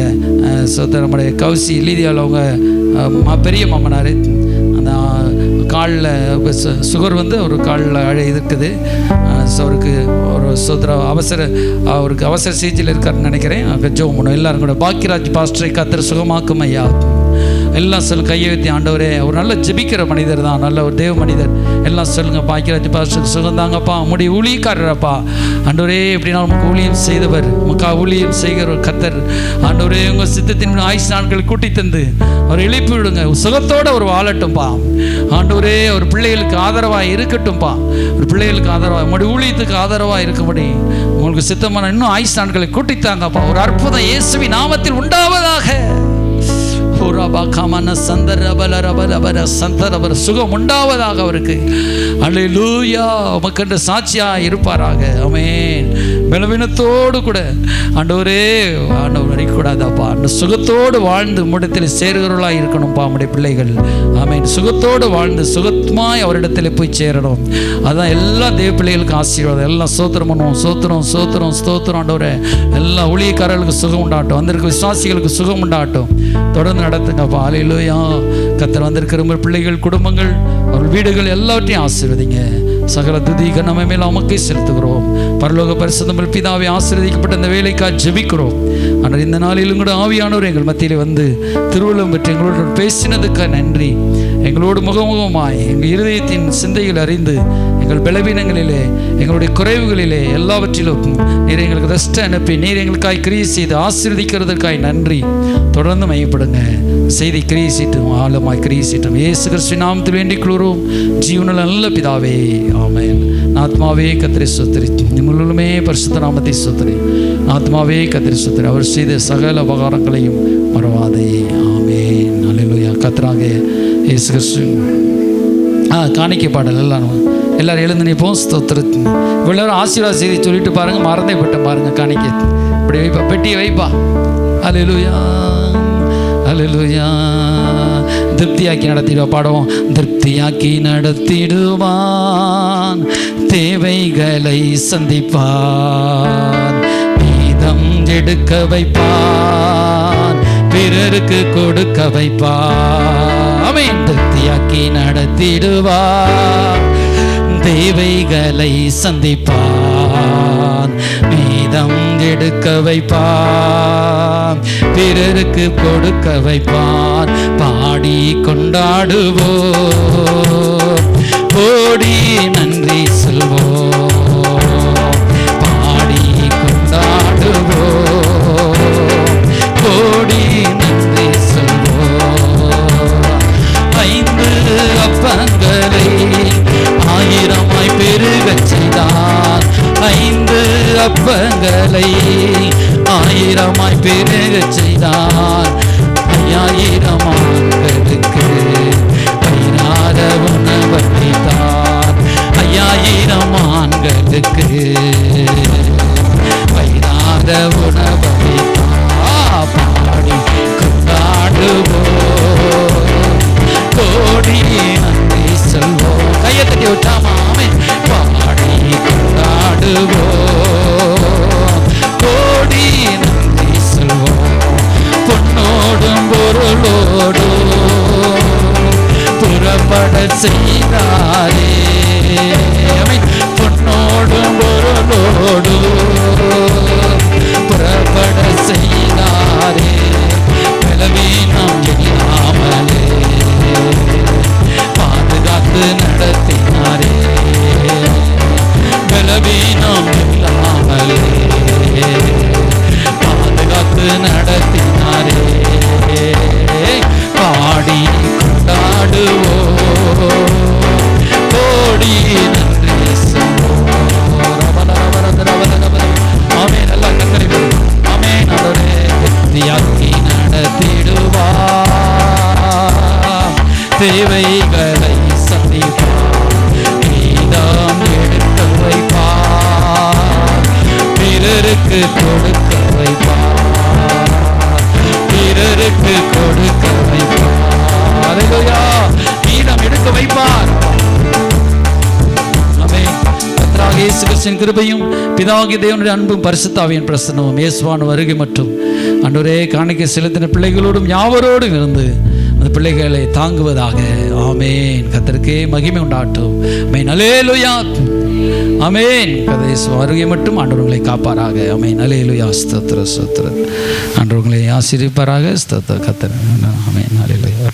நம்முடைய கௌசி லீதியால் அவங்க பெரிய மாமனார், அந்த காலில் சுகர் வந்து ஒரு காலில் இருக்குது. அவருக்கு ஒரு அவருக்கு அவசர சிகிச்சையில் இருக்காருன்னு நினைக்கிறேன். ஜெபம் பண்ணுவோம் எல்லாரும் கூட. பாக்கியராஜ் பாஸ்டரை கர்த்தர் சுகமாக்கும் ஐயா. எல்லாம் சொல்லுங்க, கையை வைத்தி ஆண்டவரே. ஒரு நல்ல ஜெபிக்கிற மனிதர் தான், நல்ல ஒரு தேவ மனிதர். எல்லாம் சொல்லுங்கள், பாக்கியராஜ் பாஸ்டர் சுகந்தாங்கப்பா. உங்களுடைய ஊழியக்காரரப்பா ஆண்டவரே. எப்படின்னா நமக்கு ஊழியம் செய்தவர், நமக்கு ஊழியம் செய்கிற ஒரு கர்த்தர் ஆண்டவரே. உங்கள் சித்தத்தின் ஆயுஷ் நாட்களை கூட்டி தந்து அவர் எழுப்பி விடுங்க. சுகத்தோடு அவர் வாழட்டும்பா ஆண்டவரே. ஒரு பிள்ளைகளுக்கு ஆதரவாக இருக்கட்டும்பா. ஒரு பிள்ளைகளுக்கு ஆதரவாக, உங்களுடைய ஊழியத்துக்கு ஆதரவாக இருக்கும்படி உங்களுக்கு சித்தமான இன்னும் ஆயுஷ் நாட்களை கூட்டித்தாங்கப்பா. ஒரு அற்புதம் இயேசுவின் நாமத்தில் உண்டாவதாக. சுகம் உண்டாவதாக அவருக்கு. அல்லேலூயா. உமக்கென்று சாட்சியா இருப்பாராக. ஆமென். பலவீனத்தோடு கூட ஆண்டவரே ஆண்டவர் நினைக்கூடாதாப்பா. அந்த சுகத்தோடு வாழ்ந்து முடத்தில் சேர்கிறவர்களாக இருக்கணும்ப்பா நம்முடைய பிள்ளைகள். ஆமென். சுகத்தோடு வாழ்ந்து சுகமாய் அவரிடத்தில் போய் சேரணும். அதான் எல்லா தேவ பிள்ளைகளுக்கும் ஆசீர்வாதம். எல்லாம் ஸ்தோத்திரம் பண்ணுவோம். ஸ்தோத்திரம் ஸ்தோத்திரம் ஸ்தோத்திரம் ஆண்டவரே. எல்லா ஊழியக்காரர்களுக்கு சுகம் உண்டாகட்டும். வந்திருக்க விசுவாசிகளுக்கு சுகம் உண்டாகட்டும். தொடர்ந்து நடத்துங்கப்பா. அல்லேலூயா. கர்த்தர் வந்திருக்கிற பிள்ளைகள், குடும்பங்கள், அவர்கள் வீடுகள் எல்லாவற்றையும் ஆசீர்வதிங்க. சகல துதி கனமே மேல் உமக்கே செலுத்துகிறோம். பரலோக பரிசுத்த பிதாவே, ஆசீர்வதிக்கப்பட்ட இந்த வேலைக்காக ஜெபிக்கிறோம். ஆனால் இந்த நாளிலும் கூட ஆவியானவர் எங்கள் மத்தியிலே வந்து திருவள்ளுவம் பற்றி எங்களோடு பேசினதுக்காக நன்றி. எங்களோடு முகமுகமாய் எங்கள் இருதயத்தின் சிந்தைகள் அறிந்து எங்கள் பலவீனங்களிலே, எங்களுடைய குறைவுகளிலே எல்லாவற்றிலும் நீர் எங்களுக்கு ரெஸ்ட் அனுப்பி நீர் எங்களுக்காய் கிரியை செய்து ஆசீர்வதிக்கிறதற்காய் நன்றி. தொடர்ந்து மையப்படுங்க. செய்தி கிரியை சீட்டும், ஆழமாய் கிரியை சீட்டும். இயேசு கிறிஸ்துவின் நாமத்தில் வேண்டிக் கொள்கிறோம் ஜீவனுள்ள நல்ல பிதாவே. ஆமென். ஆத்மாவே கர்த்தரை ஸ்தோத்திரி, முழுமே பரிசுத்த நாமத்தை ஸ்தோத்திரி. ஆத்மாவே கர்த்தரை ஸ்தோத்திரி. அவர் செய்த சகல உபகாரங்களையும் மறவாதே. ஆமென். அல்லேலூயா. கர்த்தராக இயேசு கிறிஸ்து. காணிக்கை பாடல் எல்லாரும் எழுந்து நிற்போம். ஸ்தோத்திரம். இவ்வளோ ஆசீர்வாத செய்தி சொல்லிட்டு பாருங்கள். மறந்தே விட்டேன் பாருங்கள். காணிக்கை இப்படி வைப்பா, பெட்டியை வைப்பா. அல்லேலூயா அல்லேலூயா. திருப்தியாக்கி நடத்திடுவா. பாடுவோம். திருப்தியாக்கி நடத்திடுவான், தேவைகளை சந்திப்பான், மீதம் எடுக்க வைப்பான், பிறருக்கு கொடுக்க வைப்பான். ஆமென். திருப்தியாக்கி நடத்திடுவான், தேவைகளை சந்திப்பான், மீதம் எடுக்க வைப்பான், பிறருக்கு கொடுக்க வைப்பான். பாடி கொண்டாடுவோம், ஓடி நன்றி சொல்வோம். பாடி கொண்டாடுவோம், ஓடி நன்றி சொல்வோம். 5 அப்பங்களை 1000ஆய் பெருகச் செய்தான். 5 அப்பங்களை 1000ஆய் பெருகச் செய்தான். 5000 ஆண்களுக்கு பயிராத உணவளித்தான். 5000 ஆண்களுக்கு பயிராத உணவளித்தான். பாடி கொண்டாடுவோம், கோடி நன்றி சொல்வோம். கையை தட்டி விட்டாமா? பாடி கொண்டாடுவோம், கோடி நன்றி சொல்வோம். பொன்னோடும் பொருளோடும் புறப்பட செய்தாரே. பொன்னோடும் பொருளோடும் புறப்பட செய்தாரே. பலவீனம் இல்லாமலே பாதுகாத்து நடத்தினாரே. பலவீனம் இல்லாமலே பாதுகாத்து நடத்தினாரே. பாடி கொண்டாடுவோம், கோடி நன்றி சொல்வோம். ஆமென். நல்லா கண்களை ஆமென். அவரே திருப்தியாக்கி நடத்திடுவார், தேவைகளை சந்திப்பார், மீதம் எடுக்க வைப்பார், பிறருக்கு கொடுக்க வைப்பார், பிறருக்கு கொடுக்க வைப்பார். அல்லேலூயா. மீதம் எடுக்க வைப்பார். ஆமென். கர்த்தராகிய இயேசு கிறிஸ்துவின் கிருபையும் பிதாவாகிய தேவனுடைய அன்பும் பரிசுத்த ஆவியின் பிரசன்னமும் இயேசுவின் வருகை மற்றும் ஆண்டவரே காணிக்கை செலுத்தின பிள்ளைகளோடும் யாவரோடும் இருந்து அந்த பிள்ளைகளை தாங்குவதாக. ஆமென். கர்த்தருக்கே மகிமை உண்டாகட்டும். ஆமென். அல்லேலூயா. ஆமென். கடைசி வருகை மட்டும் ஆண்டவர் உங்களை காப்பாராக. ஆமென். அல்லேலூயா. ஸ்தோத்திரம் ஸ்தோத்திரம். ஆண்டவர் உங்களை ஆசீர்வதிப்பாராக. ஸ்தோத்திரம் கர்த்தர். ஆமென். அல்லேலூயா.